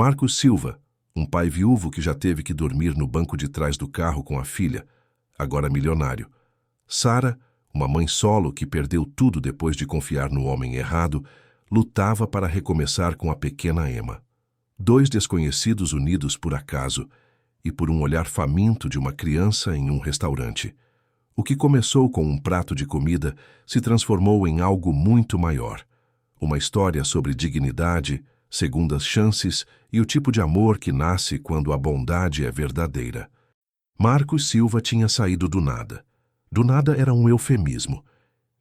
Marcos Silva, um pai viúvo que já teve que dormir no banco de trás do carro com a filha, agora milionário. Sara, uma mãe solo que perdeu tudo depois de confiar no homem errado, lutava para recomeçar com a pequena Emma. Dois desconhecidos unidos por acaso e por um olhar faminto de uma criança em um restaurante. O que começou com um prato de comida se transformou em algo muito maior. Uma história sobre dignidade, segundas chances e o tipo de amor que nasce quando a bondade é verdadeira. Marcos Silva tinha saído do nada. Do nada era um eufemismo.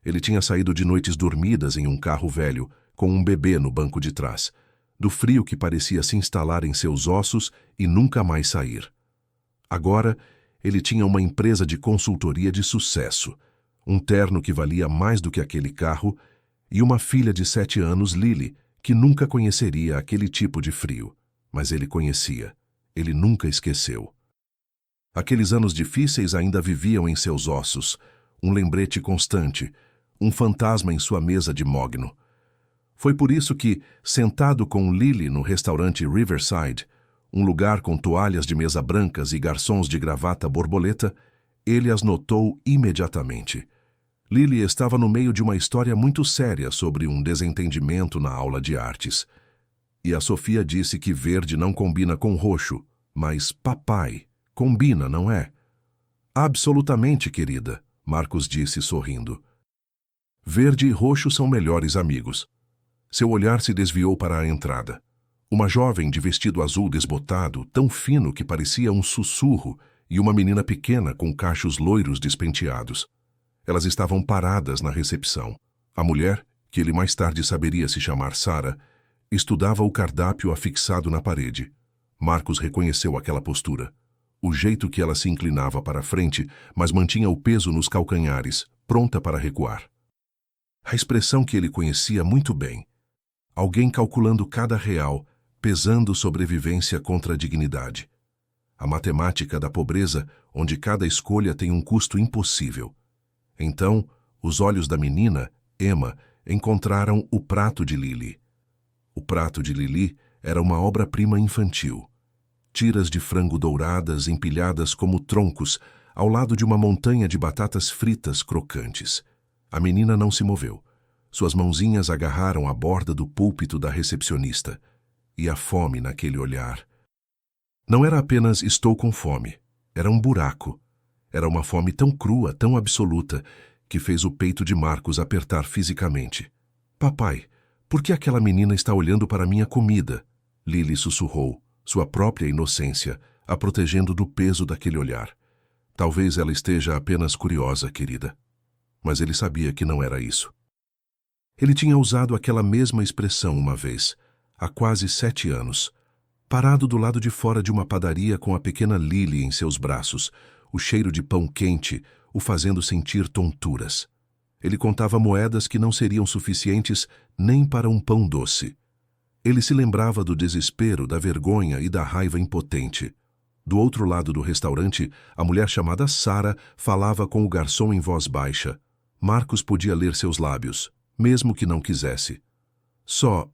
Ele tinha saído de noites dormidas em um carro velho, com um bebê no banco de trás, do frio que parecia se instalar em seus ossos e nunca mais sair. Agora, ele tinha uma empresa de consultoria de sucesso, um terno que valia mais do que aquele carro e uma filha de 7 anos, Lily, que nunca conheceria aquele tipo de frio. Mas ele conhecia. Ele nunca esqueceu. Aqueles anos difíceis ainda viviam em seus ossos, um lembrete constante, um fantasma em sua mesa de mogno. Foi por isso que, sentado com Lily no restaurante Riverside, um lugar com toalhas de mesa brancas e garçons de gravata borboleta, ele as notou imediatamente. Lily estava no meio de uma história muito séria sobre um desentendimento na aula de artes. E a Sofia disse que verde não combina com roxo, mas papai combina, não é? Absolutamente, querida, Marcos disse sorrindo. Verde e roxo são melhores amigos. Seu olhar se desviou para a entrada. Uma jovem de vestido azul desbotado, tão fino que parecia um sussurro, e uma menina pequena com cachos loiros despenteados. Elas estavam paradas na recepção. A mulher, que ele mais tarde saberia se chamar Sara, estudava o cardápio afixado na parede. Marcos reconheceu aquela postura. O jeito que ela se inclinava para a frente, mas mantinha o peso nos calcanhares, pronta para recuar. A expressão que ele conhecia muito bem. Alguém calculando cada real, pesando sobrevivência contra a dignidade. A matemática da pobreza, onde cada escolha tem um custo impossível. Então, os olhos da menina, Emma, encontraram o prato de Lily. O prato de Lily era uma obra-prima infantil. Tiras de frango douradas empilhadas como troncos, ao lado de uma montanha de batatas fritas crocantes. A menina não se moveu. Suas mãozinhas agarraram a borda do púlpito da recepcionista. E a fome naquele olhar. Não era apenas estou com fome. Era um buraco. Era uma fome tão crua, tão absoluta, que fez o peito de Marcos apertar fisicamente. Papai, por que aquela menina está olhando para minha comida? Lily sussurrou, sua própria inocência, a protegendo do peso daquele olhar. Talvez ela esteja apenas curiosa, querida. Mas ele sabia que não era isso. Ele tinha usado aquela mesma expressão uma vez, há quase 7 anos, parado do lado de fora de uma padaria com a pequena Lily em seus braços, o cheiro de pão quente o fazendo sentir tonturas. Ele contava moedas que não seriam suficientes nem para um pão doce. Ele se lembrava do desespero, da vergonha e da raiva impotente. Do outro lado do restaurante, a mulher chamada Sara falava com o garçom em voz baixa. Marcos podia ler seus lábios, mesmo que não quisesse. Só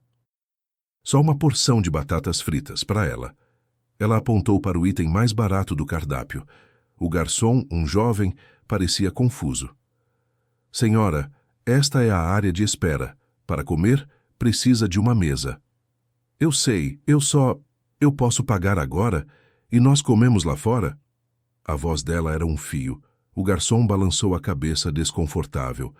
uma porção de batatas fritas para ela. Ela apontou para o item mais barato do cardápio. O garçom, um jovem, parecia confuso. Senhora, esta é a área de espera. Para comer, precisa de uma mesa. Eu sei, eu posso pagar agora e nós comemos lá fora? A voz dela era um fio. O garçom balançou a cabeça desconfortável.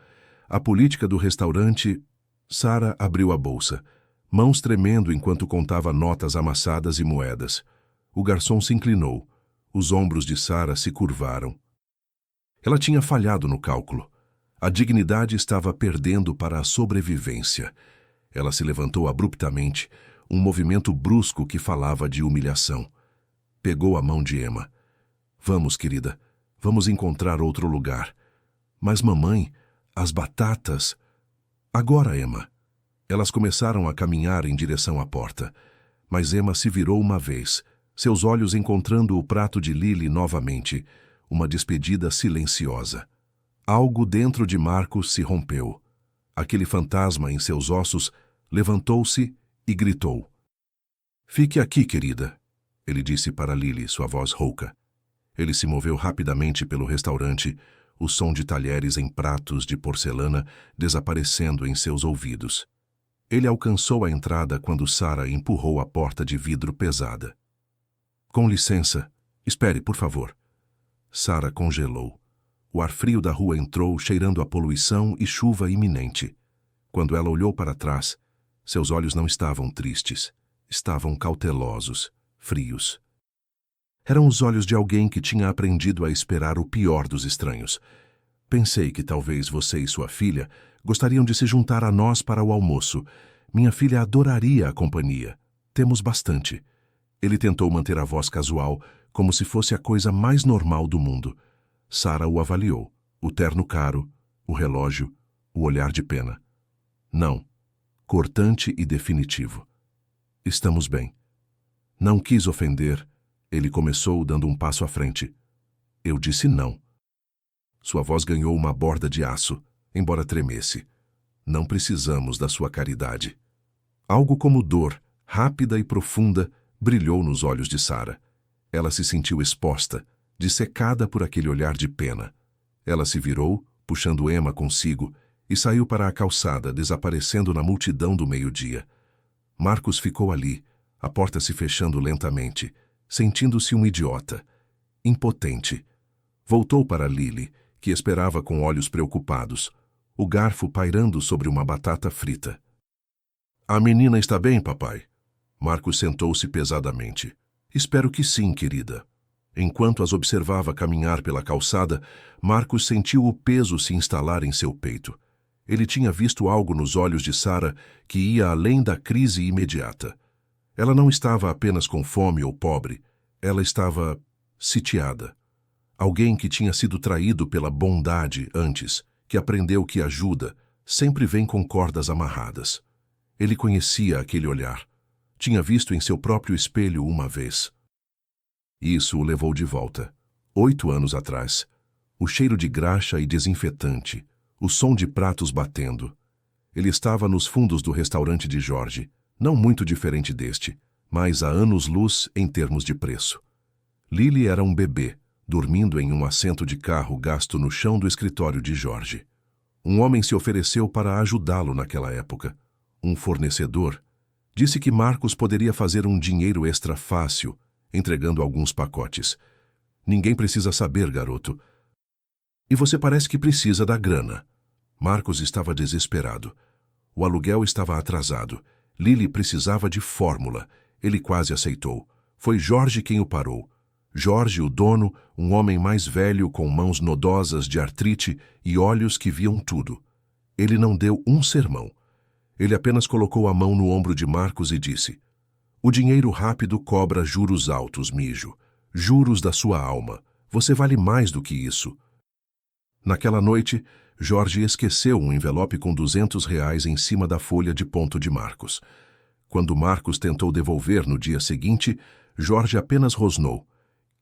A política do restaurante... Sara abriu a bolsa, mãos tremendo enquanto contava notas amassadas e moedas. O garçom se inclinou. Os ombros de Sara se curvaram. Ela tinha falhado no cálculo. A dignidade estava perdendo para a sobrevivência. Ela se levantou abruptamente, um movimento brusco que falava de humilhação. Pegou a mão de Emma. Vamos, querida, vamos encontrar outro lugar. Mas mamãe, as batatas... Agora, Emma. Elas começaram a caminhar em direção à porta. Mas Emma se virou uma vez, seus olhos encontrando o prato de Lily novamente, uma despedida silenciosa. Algo dentro de Marcos se rompeu. Aquele fantasma em seus ossos levantou-se e gritou. Fique aqui, querida, ele disse para Lily, sua voz rouca. Ele se moveu rapidamente pelo restaurante, o som de talheres em pratos de porcelana desaparecendo em seus ouvidos. Ele alcançou a entrada quando Sarah empurrou a porta de vidro pesada. Com licença, espere, por favor. Sarah congelou. O ar frio da rua entrou, cheirando a poluição e chuva iminente. Quando ela olhou para trás, seus olhos não estavam tristes. Estavam cautelosos, frios. Eram os olhos de alguém que tinha aprendido a esperar o pior dos estranhos. Pensei que talvez você e sua filha gostariam de se juntar a nós para o almoço. Minha filha adoraria a companhia. Temos bastante. Ele tentou manter a voz casual, como se fosse a coisa mais normal do mundo. Sarah o avaliou. O terno caro, o relógio, o olhar de pena. Não. Cortante e definitivo. Estamos bem. Não quis ofender. Ele começou dando um passo à frente. Eu disse não. Sua voz ganhou uma borda de aço, embora tremesse. Não precisamos da sua caridade. Algo como dor, rápida e profunda, brilhou nos olhos de Sarah. Ela se sentiu exposta, dissecada por aquele olhar de pena. Ela se virou, puxando Emma consigo, e saiu para a calçada, desaparecendo na multidão do meio-dia. Marcos ficou ali, a porta se fechando lentamente, sentindo-se um idiota, impotente. Voltou para Lily, que esperava com olhos preocupados, o garfo pairando sobre uma batata frita. A menina está bem, papai? Marcos sentou-se pesadamente. Espero que sim, querida. Enquanto as observava caminhar pela calçada, Marcos sentiu o peso se instalar em seu peito. Ele tinha visto algo nos olhos de Sarah que ia além da crise imediata. Ela não estava apenas com fome ou pobre, ela estava sitiada. Alguém que tinha sido traído pela bondade antes, que aprendeu que ajuda sempre vem com cordas amarradas. Ele conhecia aquele olhar. Tinha visto em seu próprio espelho uma vez. Isso o levou de volta. 8 anos atrás. O cheiro de graxa e desinfetante, o som de pratos batendo. Ele estava nos fundos do restaurante de Jorge, não muito diferente deste, mas a anos-luz em termos de preço. Lily era um bebê, dormindo em um assento de carro gasto no chão do escritório de Jorge. Um homem se ofereceu para ajudá-lo naquela época. Um fornecedor. Disse que Marcos poderia fazer um dinheiro extra fácil, entregando alguns pacotes. Ninguém precisa saber, garoto. E você parece que precisa da grana. Marcos estava desesperado. O aluguel estava atrasado. Lily precisava de fórmula. Ele quase aceitou. Foi Jorge quem o parou. Jorge, o dono, um homem mais velho com mãos nodosas de artrite e olhos que viam tudo. Ele não deu um sermão. Ele apenas colocou a mão no ombro de Marcos e disse: "O dinheiro rápido cobra juros altos, mijo. Juros da sua alma. Você vale mais do que isso." Naquela noite, Jorge esqueceu um envelope com R$ 200 em cima da folha de ponto de Marcos. Quando Marcos tentou devolver no dia seguinte, Jorge apenas rosnou: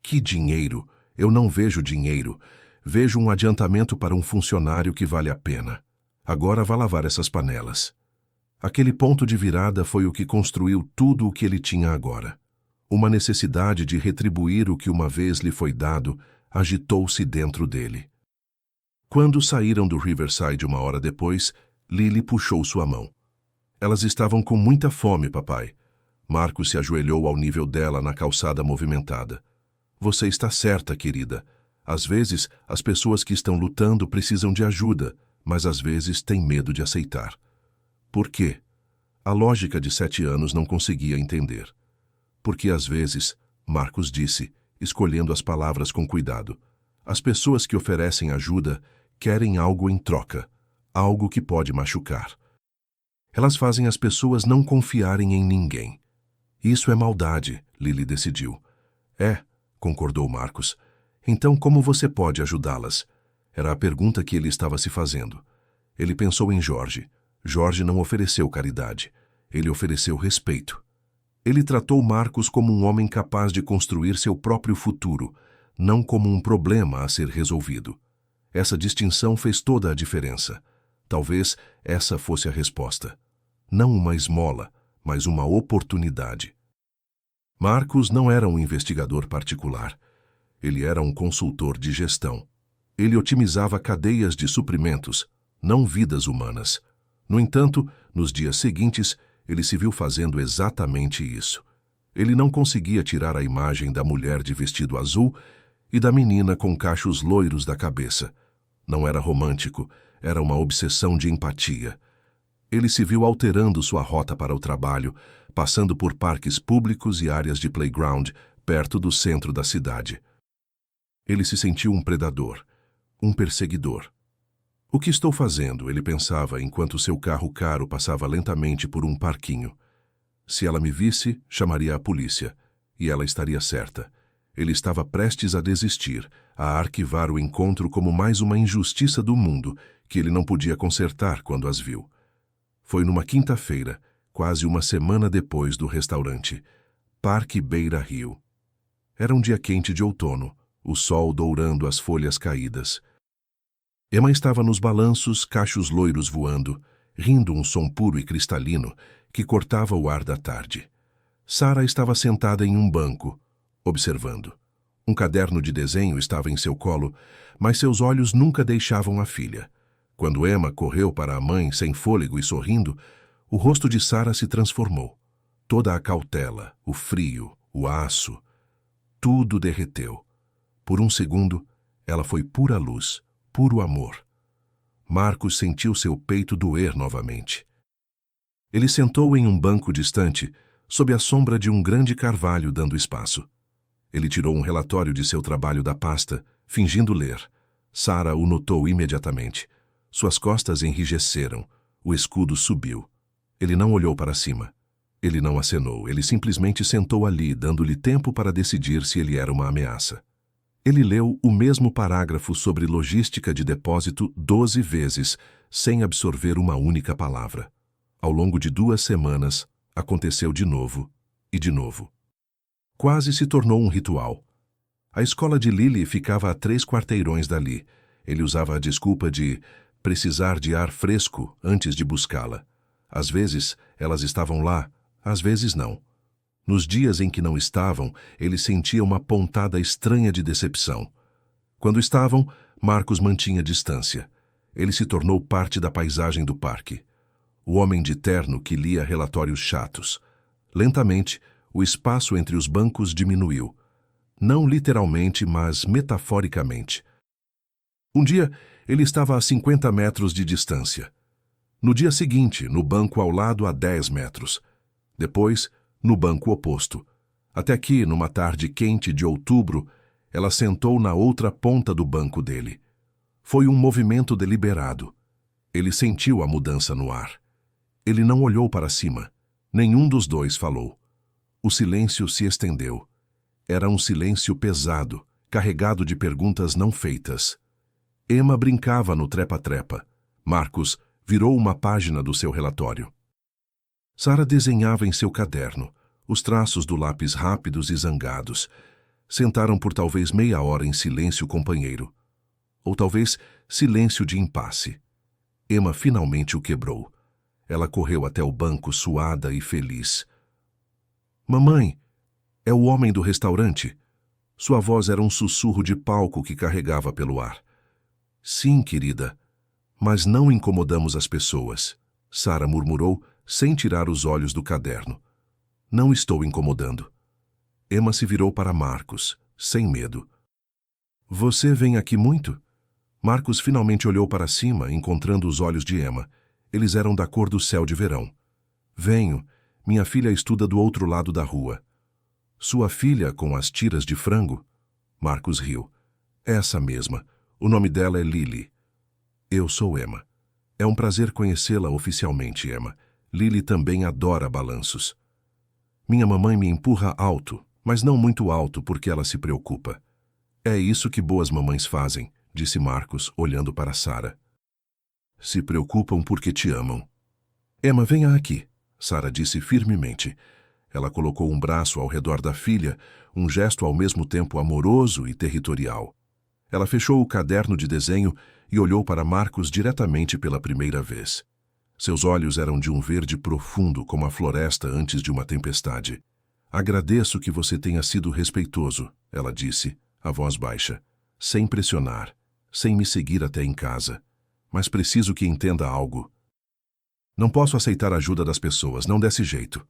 "Que dinheiro? Eu não vejo dinheiro. Vejo um adiantamento para um funcionário que vale a pena. Agora vá lavar essas panelas." Aquele ponto de virada foi o que construiu tudo o que ele tinha agora. Uma necessidade de retribuir o que uma vez lhe foi dado agitou-se dentro dele. Quando saíram do Riverside 1 hora depois, Lily puxou sua mão. Elas estavam com muita fome, papai. Marcos se ajoelhou ao nível dela na calçada movimentada. Você está certa, querida. Às vezes, as pessoas que estão lutando precisam de ajuda, mas às vezes têm medo de aceitar. Por quê? A lógica de 7 anos não conseguia entender. Porque às vezes, Marcos disse, escolhendo as palavras com cuidado, as pessoas que oferecem ajuda querem algo em troca, algo que pode machucar. Elas fazem as pessoas não confiarem em ninguém. Isso é maldade, Lily decidiu. É, concordou Marcos. Então como você pode ajudá-las? Era a pergunta que ele estava se fazendo. Ele pensou em Jorge. Jorge não ofereceu caridade. Ele ofereceu respeito. Ele tratou Marcos como um homem capaz de construir seu próprio futuro, não como um problema a ser resolvido. Essa distinção fez toda a diferença. Talvez essa fosse a resposta. Não uma esmola, mas uma oportunidade. Marcos não era um investigador particular. Ele era um consultor de gestão. Ele otimizava cadeias de suprimentos, não vidas humanas. No entanto, nos dias seguintes, ele se viu fazendo exatamente isso. Ele não conseguia tirar a imagem da mulher de vestido azul e da menina com cachos loiros da cabeça. Não era romântico, era uma obsessão de empatia. Ele se viu alterando sua rota para o trabalho, passando por parques públicos e áreas de playground perto do centro da cidade. Ele se sentiu um predador, um perseguidor. O que estou fazendo? Ele pensava enquanto seu carro caro passava lentamente por um parquinho. Se ela me visse, chamaria a polícia. E ela estaria certa. Ele estava prestes a desistir, a arquivar o encontro como mais uma injustiça do mundo que ele não podia consertar quando as viu. Foi numa quinta-feira, quase uma semana depois do restaurante. Parque Beira Rio. Era um dia quente de outono, o sol dourando as folhas caídas. Emma estava nos balanços, cachos loiros voando, rindo um som puro e cristalino que cortava o ar da tarde. Sara estava sentada em um banco, observando. Um caderno de desenho estava em seu colo, mas seus olhos nunca deixavam a filha. Quando Emma correu para a mãe, sem fôlego e sorrindo, o rosto de Sara se transformou. Toda a cautela, o frio, o aço, tudo derreteu. Por um segundo, ela foi pura luz, puro amor. Marcos sentiu seu peito doer novamente. Ele sentou em um banco distante, sob a sombra de um grande carvalho dando espaço. Ele tirou um relatório de seu trabalho da pasta, fingindo ler. Sara o notou imediatamente. Suas costas enrijeceram, o escudo subiu. Ele não olhou para cima. Ele não acenou, ele simplesmente sentou ali, dando-lhe tempo para decidir se ele era uma ameaça. Ele leu o mesmo parágrafo sobre logística de depósito 12 vezes, sem absorver uma única palavra. Ao longo de 2 semanas, aconteceu de novo e de novo. Quase se tornou um ritual. A escola de Lily ficava a 3 quarteirões dali. Ele usava a desculpa de precisar de ar fresco antes de buscá-la. Às vezes, elas estavam lá, às vezes não. Nos dias em que não estavam, ele sentia uma pontada estranha de decepção. Quando estavam, Marcos mantinha distância. Ele se tornou parte da paisagem do parque. O homem de terno que lia relatórios chatos. Lentamente, o espaço entre os bancos diminuiu. Não literalmente, mas metaforicamente. Um dia, ele estava a 50 metros de distância. No dia seguinte, no banco ao lado a 10 metros. Depois, no banco oposto. Até que, numa tarde quente de outubro, ela sentou na outra ponta do banco dele. Foi um movimento deliberado. Ele sentiu a mudança no ar. Ele não olhou para cima. Nenhum dos dois falou. O silêncio se estendeu. Era um silêncio pesado, carregado de perguntas não feitas. Emma brincava no trepa-trepa. Marcos virou uma página do seu relatório. Sara desenhava em seu caderno, os traços do lápis rápidos e zangados. Sentaram por talvez meia hora em silêncio companheiro. Ou talvez silêncio de impasse. Emma finalmente o quebrou. Ela correu até o banco suada e feliz. Mamãe, é o homem do restaurante. Sua voz era um sussurro de palco que carregava pelo ar. Sim, querida, mas não incomodamos as pessoas, Sara murmurou, sem tirar os olhos do caderno. Não estou incomodando. Emma se virou para Marcos, sem medo. Você vem aqui muito? Marcos finalmente olhou para cima, encontrando os olhos de Emma. Eles eram da cor do céu de verão. Venho. Minha filha estuda do outro lado da rua. Sua filha com as tiras de frango? Marcos riu. Essa mesma. O nome dela é Lily. Eu sou Emma. É um prazer conhecê-la oficialmente, Emma. Lily também adora balanços. Minha mamãe me empurra alto, mas não muito alto porque ela se preocupa. É isso que boas mamães fazem, disse Marcos, olhando para Sara. Se preocupam porque te amam. Emma, venha aqui, Sara disse firmemente. Ela colocou um braço ao redor da filha, um gesto ao mesmo tempo amoroso e territorial. Ela fechou o caderno de desenho e olhou para Marcos diretamente pela primeira vez. Seus olhos eram de um verde profundo como a floresta antes de uma tempestade. Agradeço que você tenha sido respeitoso, ela disse, a voz baixa, sem pressionar, sem me seguir até em casa. Mas preciso que entenda algo. Não posso aceitar a ajuda das pessoas, não desse jeito.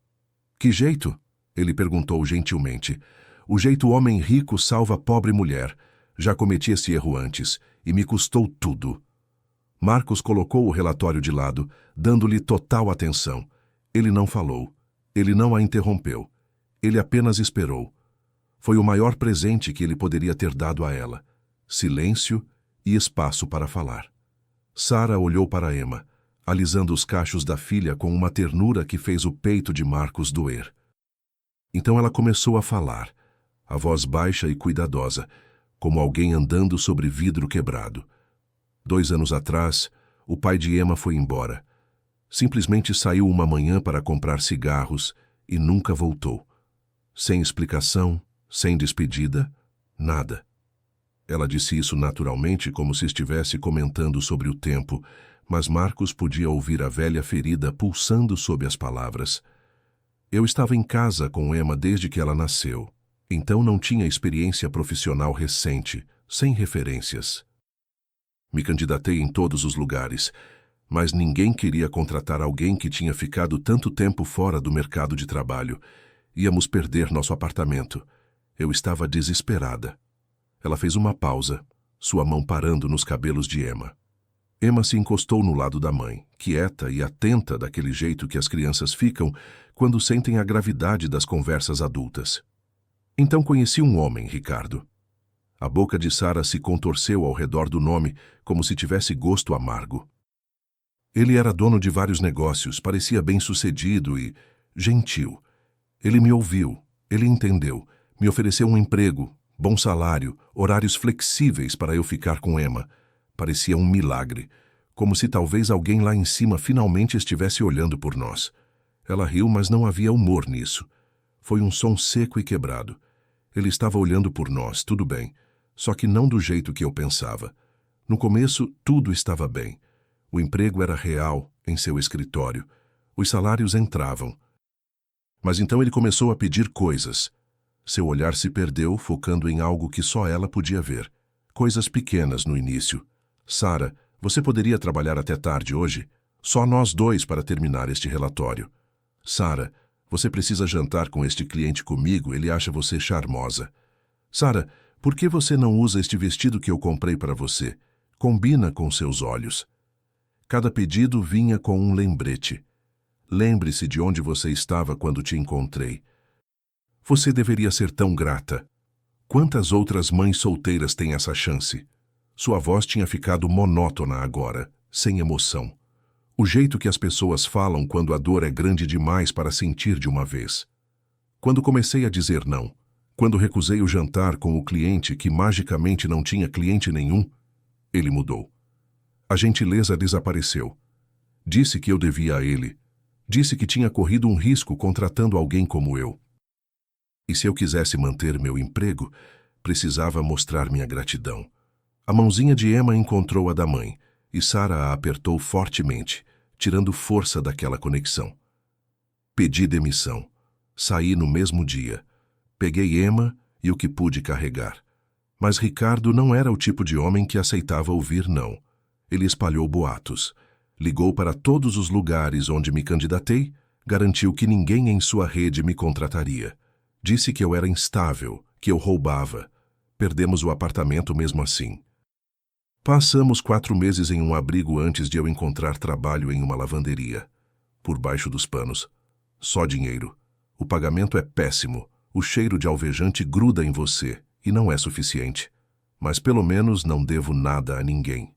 Que jeito? Ele perguntou gentilmente. O jeito homem rico salva pobre mulher. Já cometi esse erro antes, e me custou tudo. Marcos colocou o relatório de lado, dando-lhe total atenção. Ele não falou. Ele não a interrompeu. Ele apenas esperou. Foi o maior presente que ele poderia ter dado a ela. Silêncio e espaço para falar. Sara olhou para Emma, alisando os cachos da filha com uma ternura que fez o peito de Marcos doer. Então ela começou a falar, a voz baixa e cuidadosa, como alguém andando sobre vidro quebrado. 2 anos atrás, o pai de Emma foi embora. Simplesmente saiu uma manhã para comprar cigarros e nunca voltou. Sem explicação, sem despedida, nada. Ela disse isso naturalmente, como se estivesse comentando sobre o tempo, mas Marcos podia ouvir a velha ferida pulsando sob as palavras. Eu estava em casa com Emma desde que ela nasceu, então não tinha experiência profissional recente, sem referências. Me candidatei em todos os lugares, mas ninguém queria contratar alguém que tinha ficado tanto tempo fora do mercado de trabalho. Íamos perder nosso apartamento. Eu estava desesperada. Ela fez uma pausa, sua mão parando nos cabelos de Emma. Emma se encostou no lado da mãe, quieta e atenta daquele jeito que as crianças ficam quando sentem a gravidade das conversas adultas. Então conheci um homem, Ricardo. A boca de Sara se contorceu ao redor do nome, como se tivesse gosto amargo. Ele era dono de vários negócios, parecia bem-sucedido e gentil. Ele me ouviu, ele entendeu, me ofereceu um emprego, bom salário, horários flexíveis para eu ficar com Emma. Parecia um milagre, como se talvez alguém lá em cima finalmente estivesse olhando por nós. Ela riu, mas não havia humor nisso. Foi um som seco e quebrado. Ele estava olhando por nós, tudo bem, só que não do jeito que eu pensava. No começo, tudo estava bem. O emprego era real, em seu escritório. Os salários entravam. Mas então ele começou a pedir coisas. Seu olhar se perdeu, focando em algo que só ela podia ver. Coisas pequenas no início. Sara, você poderia trabalhar até tarde hoje? Só nós 2 para terminar este relatório. Sara, você precisa jantar com este cliente comigo, ele acha você charmosa. Sara, por que você não usa este vestido que eu comprei para você? Combina com seus olhos. Cada pedido vinha com um lembrete. Lembre-se de onde você estava quando te encontrei. Você deveria ser tão grata. Quantas outras mães solteiras têm essa chance? Sua voz tinha ficado monótona agora, sem emoção. O jeito que as pessoas falam quando a dor é grande demais para sentir de uma vez. Quando comecei a dizer não, quando recusei o jantar com o cliente que magicamente não tinha cliente nenhum, ele mudou. A gentileza desapareceu. Disse que eu devia a ele. Disse que tinha corrido um risco contratando alguém como eu. E se eu quisesse manter meu emprego, precisava mostrar minha gratidão. A mãozinha de Emma encontrou a da mãe, e Sara a apertou fortemente, tirando força daquela conexão. Pedi demissão. Saí no mesmo dia. Peguei Emma e o que pude carregar. Mas Ricardo não era o tipo de homem que aceitava ouvir não. Ele espalhou boatos. Ligou para todos os lugares onde me candidatei, garantiu que ninguém em sua rede me contrataria. Disse que eu era instável, que eu roubava. Perdemos o apartamento mesmo assim. Passamos 4 meses em um abrigo antes de eu encontrar trabalho em uma lavanderia. Por baixo dos panos. Só dinheiro. O pagamento é péssimo. O cheiro de alvejante gruda em você e não é suficiente. Mas pelo menos não devo nada a ninguém.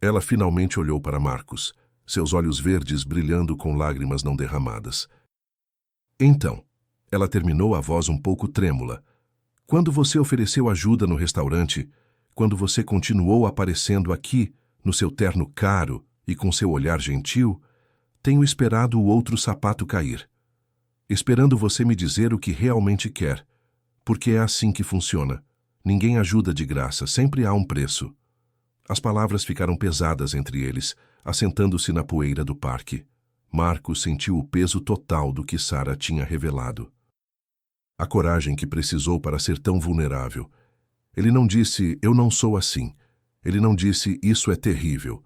Ela finalmente olhou para Marcos, seus olhos verdes brilhando com lágrimas não derramadas. Então, ela terminou a voz um pouco trêmula. Quando você ofereceu ajuda no restaurante, quando você continuou aparecendo aqui, no seu terno caro e com seu olhar gentil, tenho esperado o outro sapato cair. Esperando você me dizer o que realmente quer, porque é assim que funciona. Ninguém ajuda de graça, sempre há um preço. As palavras ficaram pesadas entre eles, assentando-se na poeira do parque. Marcos sentiu o peso total do que Sara tinha revelado. A coragem que precisou para ser tão vulnerável. Ele não disse, eu não sou assim. Ele não disse, isso é terrível.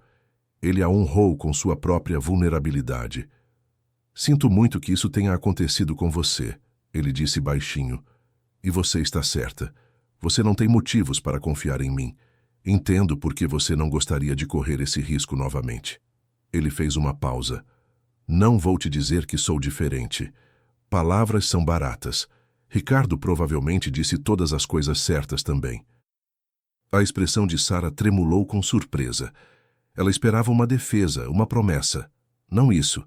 Ele a honrou com sua própria vulnerabilidade. Sinto muito que isso tenha acontecido com você, ele disse baixinho. E você está certa. Você não tem motivos para confiar em mim. Entendo por que você não gostaria de correr esse risco novamente. Ele fez uma pausa. Não vou te dizer que sou diferente. Palavras são baratas. Ricardo provavelmente disse todas as coisas certas também. A expressão de Sara tremulou com surpresa. Ela esperava uma defesa, uma promessa. Não isso.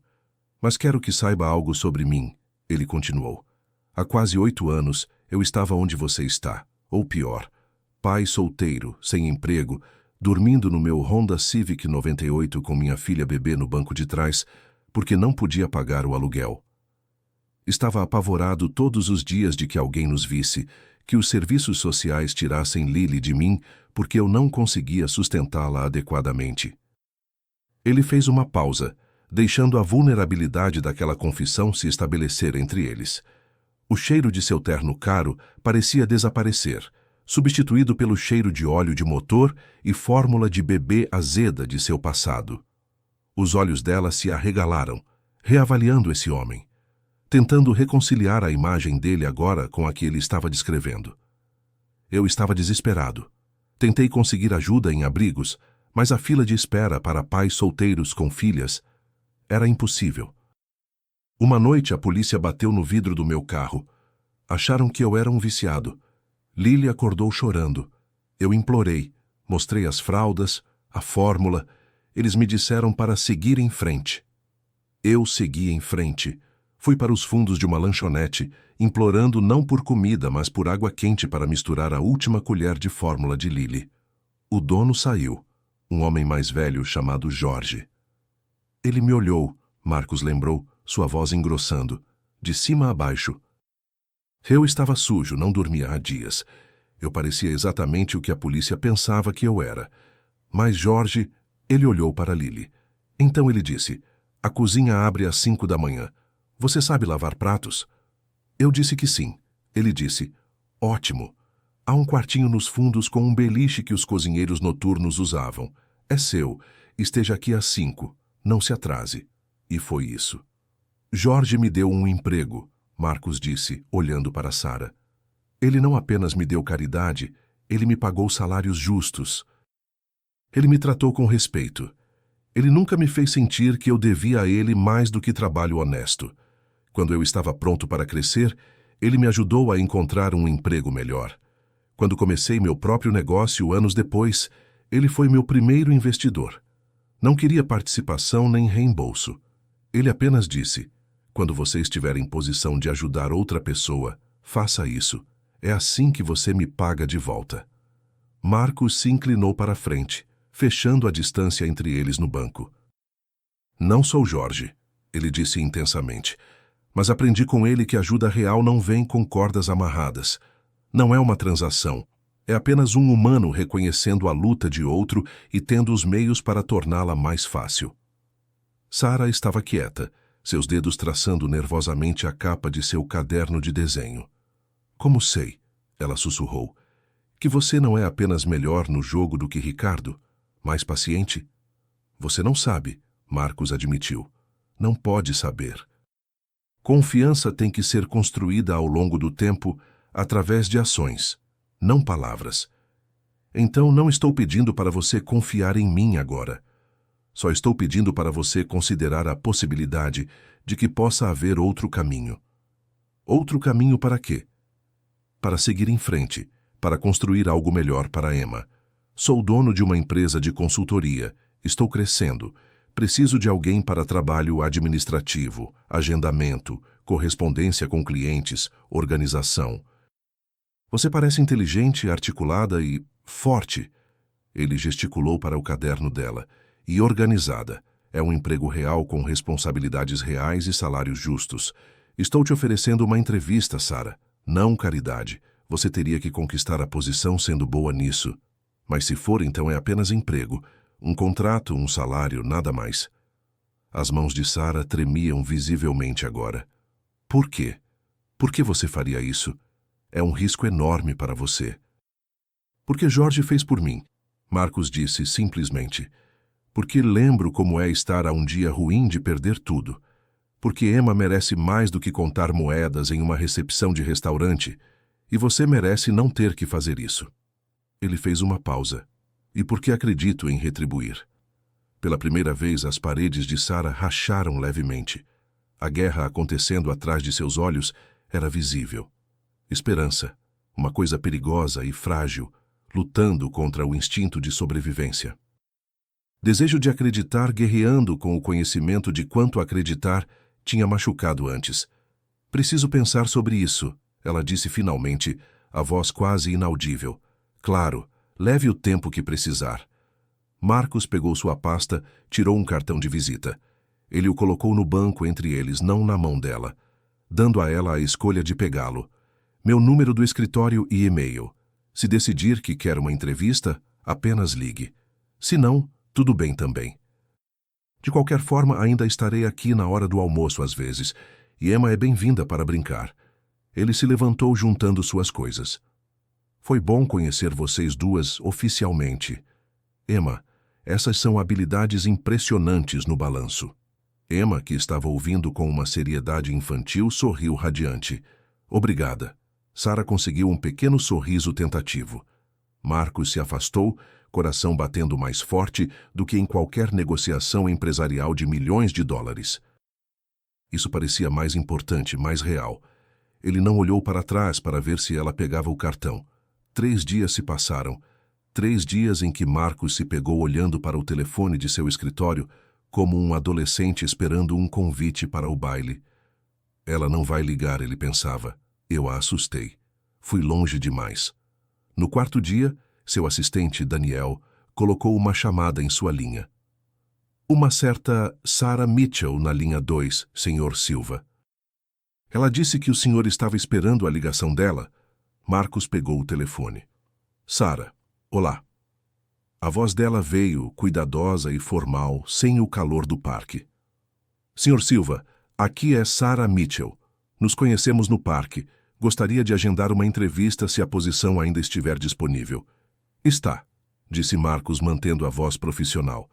Mas quero que saiba algo sobre mim, ele continuou. Há quase 8 anos, eu estava onde você está, ou pior. Pai solteiro, sem emprego, dormindo no meu Honda Civic 98 com minha filha bebê no banco de trás, porque não podia pagar o aluguel. Estava apavorado todos os dias de que alguém nos visse, que os serviços sociais tirassem Lily de mim porque eu não conseguia sustentá-la adequadamente. Ele fez uma pausa, deixando a vulnerabilidade daquela confissão se estabelecer entre eles. O cheiro de seu terno caro parecia desaparecer, substituído pelo cheiro de óleo de motor e fórmula de bebê azeda de seu passado. Os olhos dela se arregalaram, reavaliando esse homem, tentando reconciliar a imagem dele agora com a que ele estava descrevendo. Eu estava desesperado. Tentei conseguir ajuda em abrigos, mas a fila de espera para pais solteiros com filhas era impossível. Uma noite a polícia bateu no vidro do meu carro. Acharam que eu era um viciado. Lily acordou chorando. Eu implorei, mostrei as fraldas, a fórmula. Eles me disseram para seguir em frente. Eu segui em frente. Fui para os fundos de uma lanchonete, implorando não por comida, mas por água quente para misturar a última colher de fórmula de Lily. O dono saiu, um homem mais velho chamado Jorge. Ele me olhou, Marcos lembrou, sua voz engrossando, de cima a baixo. Eu estava sujo, não dormia há dias. Eu parecia exatamente o que a polícia pensava que eu era. Mas Jorge, ele olhou para Lily. Então ele disse, a cozinha abre às 5 da manhã. Você sabe lavar pratos? Eu disse que sim. Ele disse, ótimo. Há um quartinho nos fundos com um beliche que os cozinheiros noturnos usavam. É seu. Esteja aqui às 5. Não se atrase. E foi isso. Jorge me deu um emprego, Marcos disse, olhando para Sara. Ele não apenas me deu caridade, ele me pagou salários justos. Ele me tratou com respeito. Ele nunca me fez sentir que eu devia a ele mais do que trabalho honesto. Quando eu estava pronto para crescer, ele me ajudou a encontrar um emprego melhor. Quando comecei meu próprio negócio anos depois, ele foi meu primeiro investidor. Não queria participação nem reembolso. Ele apenas disse, quando você estiver em posição de ajudar outra pessoa, faça isso. É assim que você me paga de volta. Marcos se inclinou para a frente, fechando a distância entre eles no banco. Não sou Jorge, ele disse intensamente, mas aprendi com ele que ajuda real não vem com cordas amarradas. Não é uma transação. É apenas um humano reconhecendo a luta de outro e tendo os meios para torná-la mais fácil. Sara estava quieta, seus dedos traçando nervosamente a capa de seu caderno de desenho. Como sei, ela sussurrou, que você não é apenas melhor no jogo do que Ricardo, mais paciente? Você não sabe, Marcos admitiu. Não pode saber. Confiança tem que ser construída ao longo do tempo através de ações, não palavras. Então não estou pedindo para você confiar em mim agora. Só estou pedindo para você considerar a possibilidade de que possa haver outro caminho. Outro caminho para quê? Para seguir em frente, para construir algo melhor para Emma. Sou dono de uma empresa de consultoria, estou crescendo. Preciso de alguém para trabalho administrativo, agendamento, correspondência com clientes, organização. Você parece inteligente, articulada e forte. Ele gesticulou para o caderno dela. E organizada. É um emprego real com responsabilidades reais e salários justos. Estou te oferecendo uma entrevista, Sara. Não caridade. Você teria que conquistar a posição sendo boa nisso. Mas se for, então é apenas emprego. Um contrato, um salário, nada mais. As mãos de Sara tremiam visivelmente agora. Por quê? Por que você faria isso? É um risco enorme para você. Porque Jorge fez por mim, Marcos disse simplesmente. Porque lembro como é estar a um dia ruim de perder tudo. Porque Emma merece mais do que contar moedas em uma recepção de restaurante, e você merece não ter que fazer isso. Ele fez uma pausa. E porque acredito em retribuir. Pela primeira vez, as paredes de Sarah racharam levemente. A guerra acontecendo atrás de seus olhos era visível. Esperança, uma coisa perigosa e frágil, lutando contra o instinto de sobrevivência. Desejo de acreditar guerreando com o conhecimento de quanto acreditar tinha machucado antes. Preciso pensar sobre isso, ela disse finalmente, a voz quase inaudível. Claro, leve o tempo que precisar. Marcos pegou sua pasta, tirou um cartão de visita. Ele o colocou no banco entre eles, não na mão dela, dando a ela a escolha de pegá-lo. Meu número do escritório e e-mail. Se decidir que quer uma entrevista, apenas ligue. Se não, tudo bem também. De qualquer forma, ainda estarei aqui na hora do almoço às vezes, e Emma é bem-vinda para brincar. Ele se levantou juntando suas coisas. Foi bom conhecer vocês duas oficialmente. Emma, essas são habilidades impressionantes no balanço. Emma, que estava ouvindo com uma seriedade infantil, sorriu radiante. Obrigada. Sarah conseguiu um pequeno sorriso tentativo. Marcos se afastou, coração batendo mais forte do que em qualquer negociação empresarial de milhões de dólares. Isso parecia mais importante, mais real. Ele não olhou para trás para ver se ela pegava o cartão. 3 dias se passaram. 3 dias em que Marcos se pegou olhando para o telefone de seu escritório como um adolescente esperando um convite para o baile. Ela não vai ligar, ele pensava. Eu a assustei. Fui longe demais. No 4º dia, seu assistente, Daniel, colocou uma chamada em sua linha. Uma certa Sarah Mitchell na linha 2, Sr. Silva. Ela disse que o senhor estava esperando a ligação dela. Marcos pegou o telefone. Sarah, olá. A voz dela veio, cuidadosa e formal, sem o calor do parque. Sr. Silva, aqui é Sarah Mitchell. Nos conhecemos no parque. Gostaria de agendar uma entrevista se a posição ainda estiver disponível. Está, disse Marcos mantendo a voz profissional.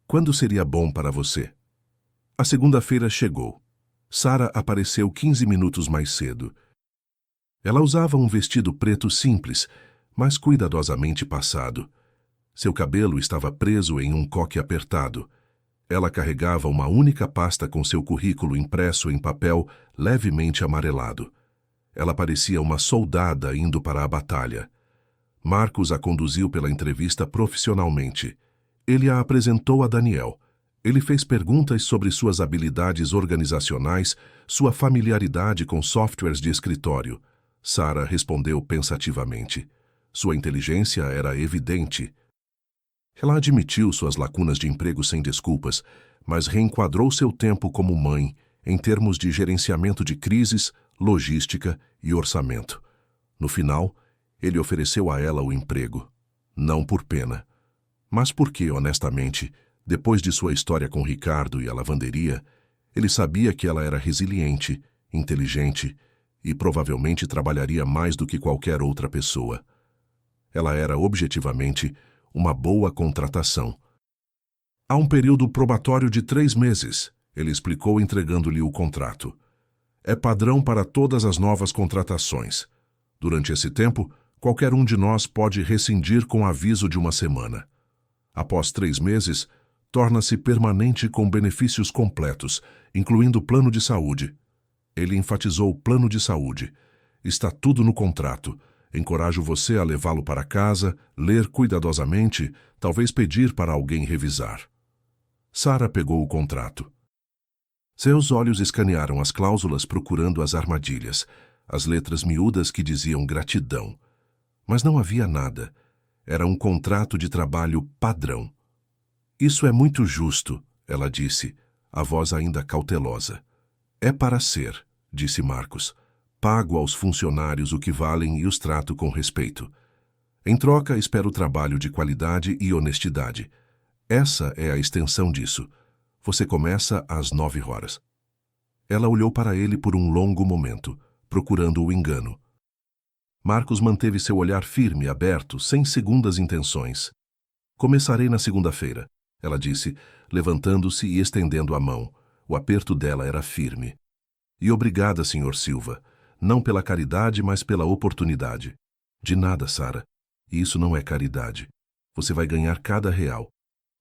Quando seria bom para você? A segunda-feira chegou. Sarah apareceu 15 minutos mais cedo. Ela usava um vestido preto simples, mas cuidadosamente passado. Seu cabelo estava preso em um coque apertado. Ela carregava uma única pasta com seu currículo impresso em papel levemente amarelado. Ela parecia uma soldada indo para a batalha. Marcos a conduziu pela entrevista profissionalmente. Ele a apresentou a Daniel. Ele fez perguntas sobre suas habilidades organizacionais, sua familiaridade com softwares de escritório. Sarah respondeu pensativamente. Sua inteligência era evidente. Ela admitiu suas lacunas de emprego sem desculpas, mas reenquadrou seu tempo como mãe em termos de gerenciamento de crises, logística e orçamento. No final, ele ofereceu a ela o emprego. Não por pena, mas porque, honestamente, depois de sua história com Ricardo e a lavanderia, ele sabia que ela era resiliente, inteligente e provavelmente trabalharia mais do que qualquer outra pessoa. Ela era, objetivamente, uma boa contratação. Há um período probatório de 3 meses, ele explicou entregando-lhe o contrato. É padrão para todas as novas contratações. Durante esse tempo, qualquer um de nós pode rescindir com aviso de uma semana. Após 3 meses, torna-se permanente com benefícios completos, incluindo plano de saúde. Ele enfatizou o plano de saúde. Está tudo no contrato. Encorajo você a levá-lo para casa, ler cuidadosamente, talvez pedir para alguém revisar. Sarah pegou o contrato. Seus olhos escanearam as cláusulas procurando as armadilhas, as letras miúdas que diziam gratidão. Mas não havia nada. Era um contrato de trabalho padrão. Isso é muito justo, ela disse, a voz ainda cautelosa. É para ser, disse Marcos. Pago aos funcionários o que valem e os trato com respeito. Em troca, espero trabalho de qualidade e honestidade. Essa é a extensão disso. Você começa às 9 horas. Ela olhou para ele por um longo momento. procurando o engano. Marcos manteve seu olhar firme, aberto, sem segundas intenções. Começarei na segunda-feira, ela disse, levantando-se e estendendo a mão. O aperto dela era firme. E obrigada, Sr. Silva. Não pela caridade, mas pela oportunidade. De nada, Sara. Isso não é caridade. Você vai ganhar cada real.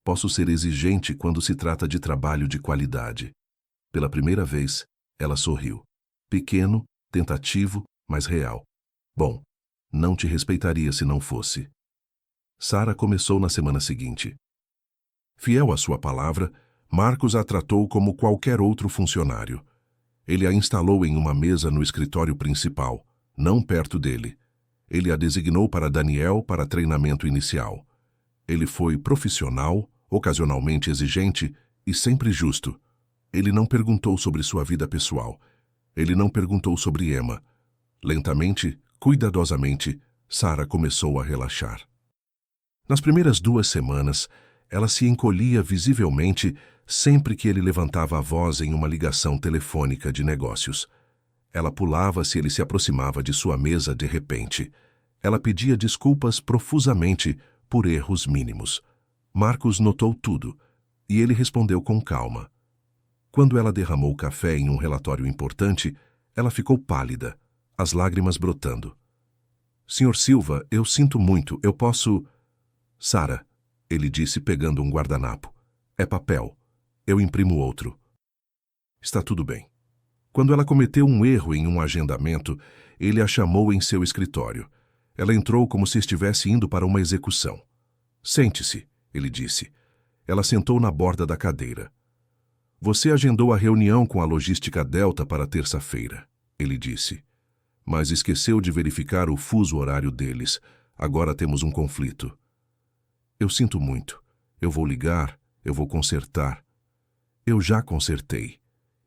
Posso ser exigente quando se trata de trabalho de qualidade. Pela primeira vez, ela sorriu. Pequeno, tentativo, mas real. Bom, não te respeitaria se não fosse. Sara começou na semana seguinte. Fiel à sua palavra, Marcos a tratou como qualquer outro funcionário. Ele a instalou em uma mesa no escritório principal, não perto dele. Ele a designou para Daniel para treinamento inicial. Ele foi profissional, ocasionalmente exigente e sempre justo. Ele não perguntou sobre sua vida pessoal. Ele não perguntou sobre Emma. Lentamente, cuidadosamente, Sara começou a relaxar. Nas primeiras 2 semanas, ela se encolhia visivelmente sempre que ele levantava a voz em uma ligação telefônica de negócios. Ela pulava se ele se aproximava de sua mesa de repente. Ela pedia desculpas profusamente por erros mínimos. Marcos notou tudo, e ele respondeu com calma. Quando ela derramou café em um relatório importante, ela ficou pálida, as lágrimas brotando. Sr. Silva, eu sinto muito, eu posso... Sara, ele disse pegando um guardanapo. É papel. Eu imprimo outro. Está tudo bem. Quando ela cometeu um erro em um agendamento, ele a chamou em seu escritório. Ela entrou como se estivesse indo para uma execução. Sente-se, ele disse. Ela sentou na borda da cadeira. Você agendou a reunião com a logística Delta para terça-feira, ele disse. Mas esqueceu de verificar o fuso horário deles. Agora temos um conflito. Eu sinto muito. Eu vou ligar, eu vou consertar. Eu já consertei,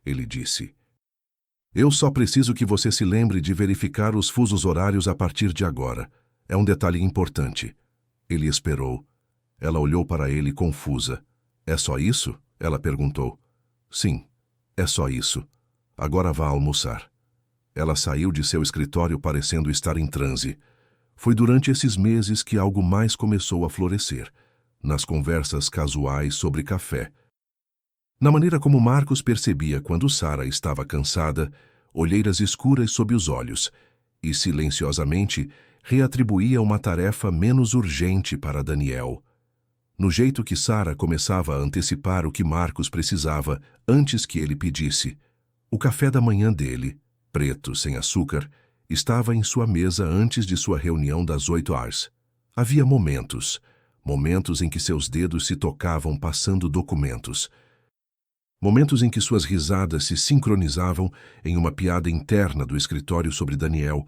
ele disse. Eu só preciso que você se lembre de verificar os fusos horários a partir de agora. É um detalhe importante. Ele esperou. Ela olhou para ele confusa. É só isso? Ela perguntou. Sim, é só isso. Agora vá almoçar. Ela saiu de seu escritório parecendo estar em transe. Foi durante esses meses que algo mais começou a florescer, nas conversas casuais sobre café. Na maneira como Marcos percebia quando Sara estava cansada, olheiras escuras sob os olhos, e silenciosamente reatribuía uma tarefa menos urgente para Daniel. No jeito que Sara começava a antecipar o que Marcos precisava antes que ele pedisse. O café da manhã dele, preto, sem açúcar, estava em sua mesa antes de sua reunião das 8 horas. Havia momentos em que seus dedos se tocavam passando documentos. Momentos em que suas risadas se sincronizavam em uma piada interna do escritório sobre Daniel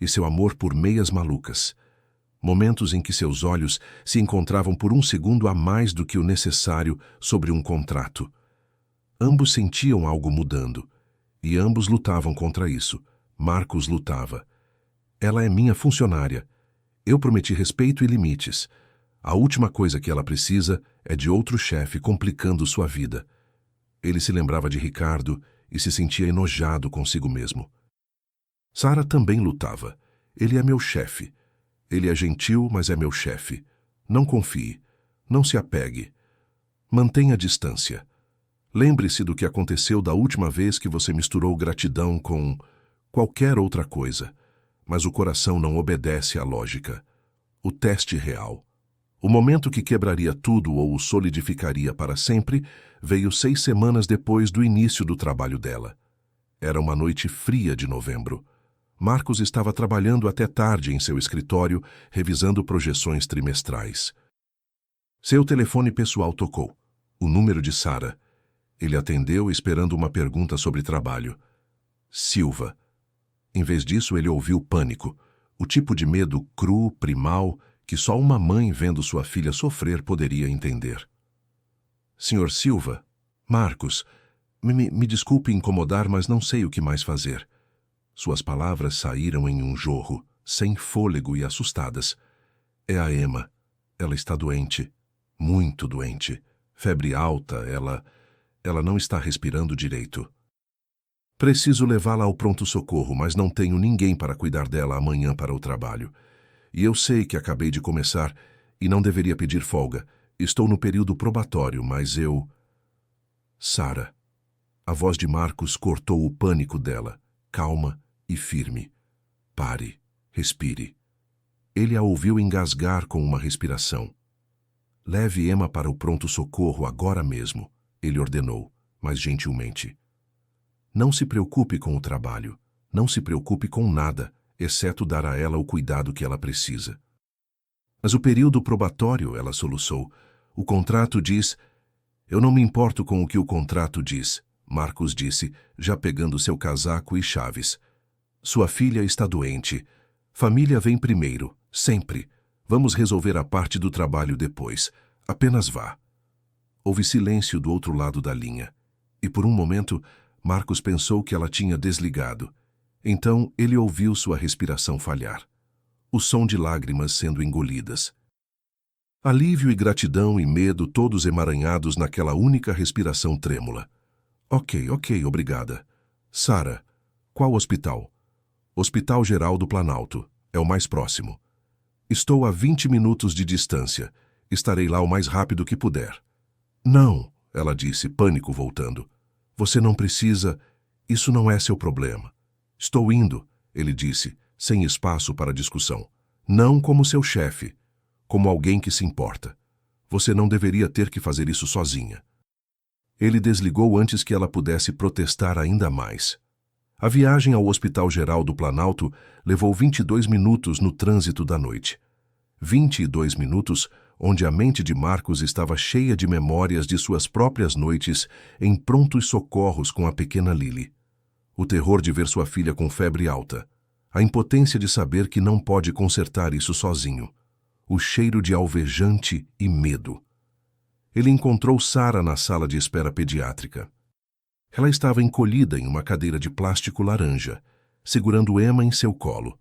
e seu amor por meias malucas. Momentos em que seus olhos se encontravam por um segundo a mais do que o necessário sobre um contrato. Ambos sentiam algo mudando, e ambos lutavam contra isso. Marcos lutava. Ela é minha funcionária. Eu prometi respeito e limites. A última coisa que ela precisa é de outro chefe complicando sua vida. Ele se lembrava de Ricardo e se sentia enojado consigo mesmo. Sara também lutava. Ele é meu chefe. Ele é gentil, mas é meu chefe. Não confie. Não se apegue. Mantenha distância. Lembre-se do que aconteceu da última vez que você misturou gratidão com qualquer outra coisa, mas o coração não obedece à lógica. O teste real. O momento que quebraria tudo ou o solidificaria para sempre veio 6 semanas depois do início do trabalho dela. Era uma noite fria de novembro. Marcos estava trabalhando até tarde em seu escritório, revisando projeções trimestrais. Seu telefone pessoal tocou. O número de Sara. Ele atendeu esperando uma pergunta sobre trabalho. Silva. Em vez disso, ele ouviu pânico. O tipo de medo cru, primal, que só uma mãe vendo sua filha sofrer poderia entender. Sr. Silva, Marcos, me desculpe incomodar, mas não sei o que mais fazer. Suas palavras saíram em um jorro, sem fôlego e assustadas. É a Emma. Ela está doente. Muito doente. Febre alta, ela não está respirando direito. Preciso levá-la ao pronto-socorro, mas não tenho ninguém para cuidar dela amanhã para o trabalho. E eu sei que acabei de começar e não deveria pedir folga. Estou no período probatório, mas eu... Sara. A voz de Marcos cortou o pânico dela, calma e firme. Pare, respire. Ele a ouviu engasgar com uma respiração. Leve Emma para o pronto-socorro agora mesmo, ele ordenou, mas gentilmente. Não se preocupe com o trabalho, não se preocupe com nada, exceto dar a ela o cuidado que ela precisa. Mas o período probatório, ela soluçou. O contrato diz... Eu não me importo com o que o contrato diz, Marcos disse, já pegando seu casaco e chaves. Sua filha está doente. Família vem primeiro, sempre. Vamos resolver a parte do trabalho depois. Apenas vá. Houve silêncio do outro lado da linha. E por um momento, Marcos pensou que ela tinha desligado. Então, ele ouviu sua respiração falhar. O som de lágrimas sendo engolidas. Alívio e gratidão e medo todos emaranhados naquela única respiração trêmula. Ok, obrigada. Sara, qual hospital? Hospital Geral do Planalto. É o mais próximo. Estou a 20 minutos de distância. Estarei lá o mais rápido que puder. Não, ela disse, pânico voltando. Você não precisa... Isso não é seu problema. Estou indo, ele disse, sem espaço para discussão. Não como seu chefe, como alguém que se importa. Você não deveria ter que fazer isso sozinha. Ele desligou antes que ela pudesse protestar ainda mais. A viagem ao Hospital Geral do Planalto levou 22 minutos no trânsito da noite. 22 minutos onde a mente de Marcos estava cheia de memórias de suas próprias noites em prontos socorros com a pequena Lily. O terror de ver sua filha com febre alta. A impotência de saber que não pode consertar isso sozinho. O cheiro de alvejante e medo. Ele encontrou Sara na sala de espera pediátrica. Ela estava encolhida em uma cadeira de plástico laranja, segurando Emma em seu colo.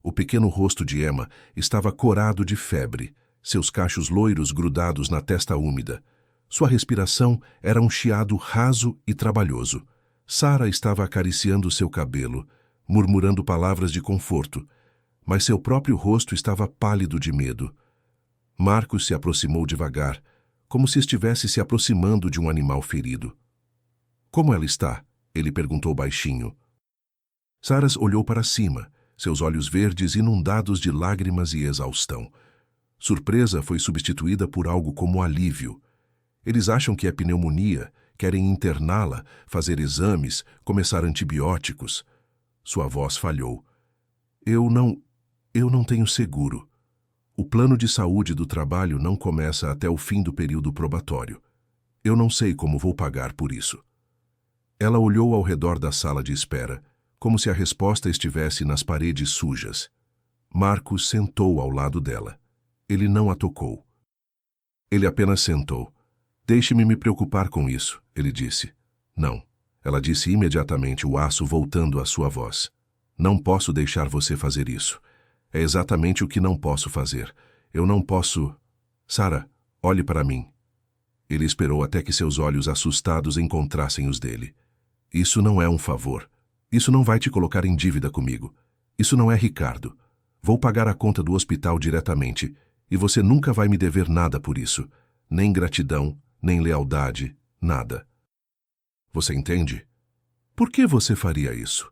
O pequeno rosto de Emma estava corado de febre, seus cachos loiros grudados na testa úmida. Sua respiração era um chiado raso e trabalhoso. Sara estava acariciando seu cabelo, murmurando palavras de conforto, mas seu próprio rosto estava pálido de medo. Marcos se aproximou devagar, como se estivesse se aproximando de um animal ferido. Como ela está? Ele perguntou baixinho. Sara olhou para cima, seus olhos verdes inundados de lágrimas e exaustão. Surpresa foi substituída por algo como alívio. Eles acham que é pneumonia, querem interná-la, fazer exames, começar antibióticos. Sua voz falhou. Eu não tenho seguro. O plano de saúde do trabalho não começa até o fim do período probatório. Eu não sei como vou pagar por isso. Ela olhou ao redor da sala de espera, como se a resposta estivesse nas paredes sujas. Marcos sentou ao lado dela. Ele não a tocou. Ele apenas sentou. Deixe-me me preocupar com isso, ele disse. Não. Ela disse imediatamente, o aço voltando à sua voz. Não posso deixar você fazer isso. É exatamente o que não posso fazer. Eu não posso... Sara, olhe para mim. Ele esperou até que seus olhos assustados encontrassem os dele. Isso não é um favor. Isso não vai te colocar em dívida comigo. Isso não é Ricardo. Vou pagar a conta do hospital diretamente, e você nunca vai me dever nada por isso. Nem gratidão, nem lealdade, nada. Você entende? Por que você faria isso?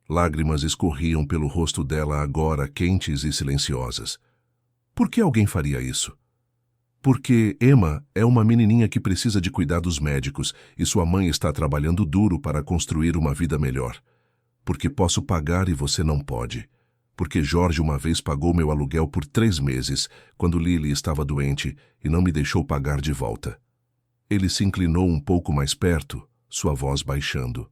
Lágrimas escorriam pelo rosto dela agora, quentes e silenciosas. Por que alguém faria isso? Porque Emma é uma menininha que precisa de cuidados médicos e sua mãe está trabalhando duro para construir uma vida melhor. Porque posso pagar e você não pode. Porque Jorge uma vez pagou meu aluguel por 3 meses, quando Lily estava doente, e não me deixou pagar de volta. Ele se inclinou um pouco mais perto, sua voz baixando.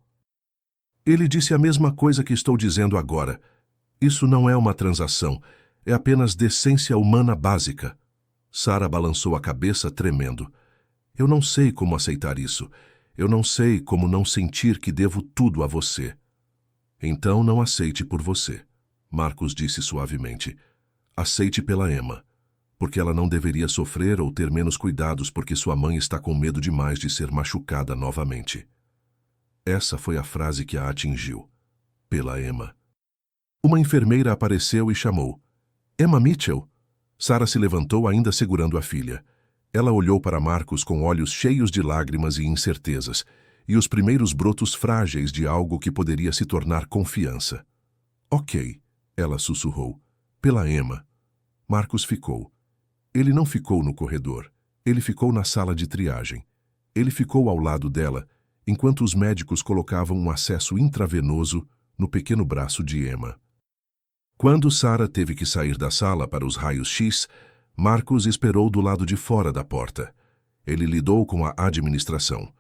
Ele disse a mesma coisa que estou dizendo agora. Isso não é uma transação, é apenas decência humana básica. Sara balançou a cabeça, tremendo. Eu não sei como aceitar isso. Eu não sei como não sentir que devo tudo a você. Então não aceite por você, Marcos disse suavemente. Aceite pela Emma, porque ela não deveria sofrer ou ter menos cuidados porque sua mãe está com medo demais de ser machucada novamente. Essa foi a frase que a atingiu. Pela Emma. Uma enfermeira apareceu e chamou. Emma Mitchell. Sarah se levantou ainda segurando a filha. Ela olhou para Marcus com olhos cheios de lágrimas e incertezas, e os primeiros brotos frágeis de algo que poderia se tornar confiança. Ok, ela sussurrou. Pela Emma. Marcus ficou. Ele não ficou no corredor. Ele ficou na sala de triagem. Ele ficou ao lado dela, enquanto os médicos colocavam um acesso intravenoso no pequeno braço de Emma. Quando Sarah teve que sair da sala para os raios-x, Marcus esperou do lado de fora da porta. Ele lidou com a administração.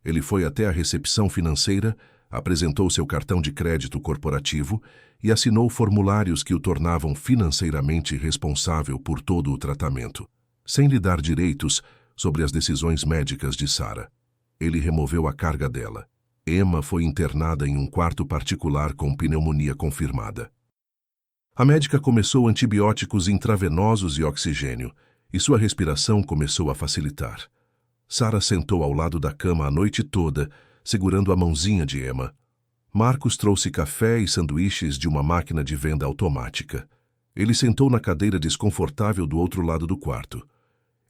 Ele foi até a recepção financeira, apresentou seu cartão de crédito corporativo e assinou formulários que o tornavam financeiramente responsável por todo o tratamento, sem lhe dar direitos sobre as decisões médicas de Sarah. Ele removeu a carga dela. Emma foi internada em um quarto particular com pneumonia confirmada. A médica começou antibióticos intravenosos e oxigênio, e sua respiração começou a facilitar. Sarah sentou ao lado da cama a noite toda, segurando a mãozinha de Emma. Marcus trouxe café e sanduíches de uma máquina de venda automática. Ele sentou na cadeira desconfortável do outro lado do quarto.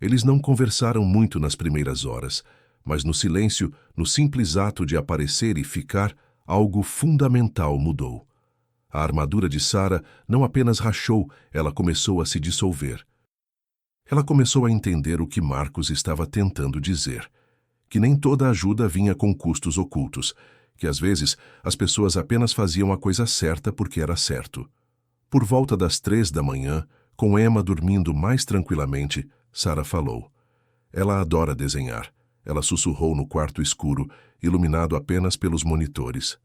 Eles não conversaram muito nas primeiras horas, mas no silêncio, no simples ato de aparecer e ficar, algo fundamental mudou. A armadura de Sarah não apenas rachou, ela começou a se dissolver. Ela começou a entender o que Marcus estava tentando dizer, que nem toda ajuda vinha com custos ocultos, que às vezes as pessoas apenas faziam a coisa certa porque era certo. Por volta das 3 da manhã, com Emma dormindo mais tranquilamente, Sarah falou. Ela adora desenhar. Ela sussurrou no quarto escuro, iluminado apenas pelos monitores.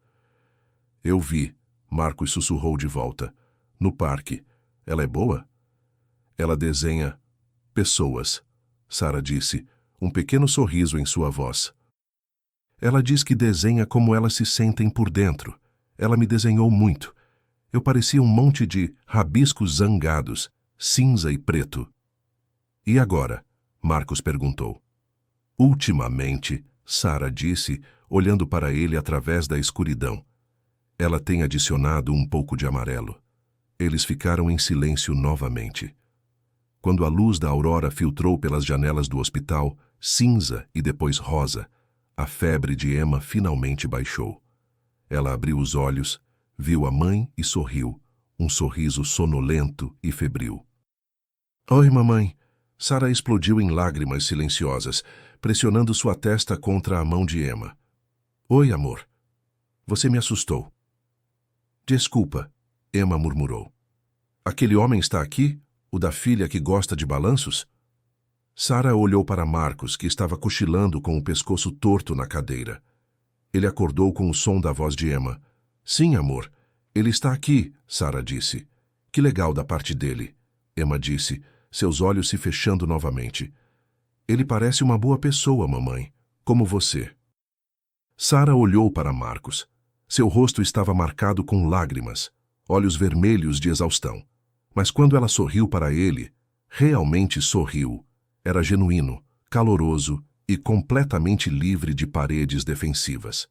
Eu vi, Marcus sussurrou de volta. No parque. Ela é boa? Ela desenha pessoas, Sarah disse, um pequeno sorriso em sua voz. Ela diz que desenha como elas se sentem por dentro. Ela me desenhou muito. Eu parecia um monte de rabiscos zangados, cinza e preto. E agora? Marcus perguntou. Ultimamente, Sarah disse, olhando para ele através da escuridão. Ela tem adicionado um pouco de amarelo. Eles ficaram em silêncio novamente. Quando a luz da aurora filtrou pelas janelas do hospital, cinza e depois rosa, a febre de Emma finalmente baixou. Ela abriu os olhos, viu a mãe e sorriu, um sorriso sonolento e febril. Oi, mamãe. Sarah explodiu em lágrimas silenciosas, pressionando sua testa contra a mão de Emma. Oi, amor. Você me assustou. Desculpa, Emma murmurou. Aquele homem está aqui? O da filha que gosta de balanços? Sarah olhou para Marcus, que estava cochilando com o pescoço torto na cadeira. Ele acordou com o som da voz de Emma. Sim, amor. Ele está aqui, Sarah disse. Que legal da parte dele, Emma disse, seus olhos se fechando novamente. Ele parece uma boa pessoa, mamãe, como você. Sarah olhou para Marcus. Seu rosto estava marcado com lágrimas, olhos vermelhos de exaustão. Mas quando ela sorriu para ele, realmente sorriu. Era genuíno, caloroso e completamente livre de paredes defensivas.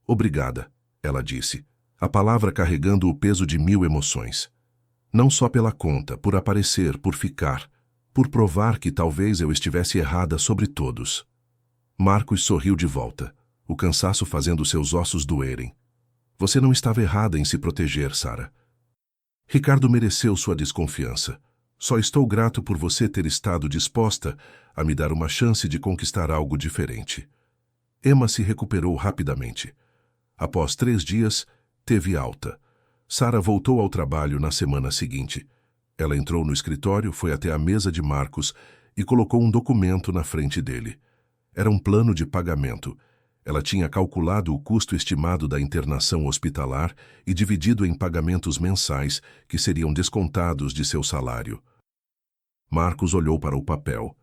Obrigada, ela disse, a palavra carregando o peso de 1000 emoções. Não só pela conta, por aparecer, por ficar, por provar que talvez eu estivesse errada sobre todos. Marcus sorriu de volta, o cansaço fazendo seus ossos doerem. Você não estava errada em se proteger, Sarah. Ricardo mereceu sua desconfiança. Só estou grato por você ter estado disposta a me dar uma chance de conquistar algo diferente. Emma se recuperou rapidamente. Após 3 dias, teve alta. Sarah voltou ao trabalho na semana seguinte. Ela entrou no escritório, foi até a mesa de Marcus e colocou um documento na frente dele. Era um plano de pagamento. Ela tinha calculado o custo estimado da internação hospitalar e dividido em pagamentos mensais que seriam descontados de seu salário. Marcus olhou para o papel,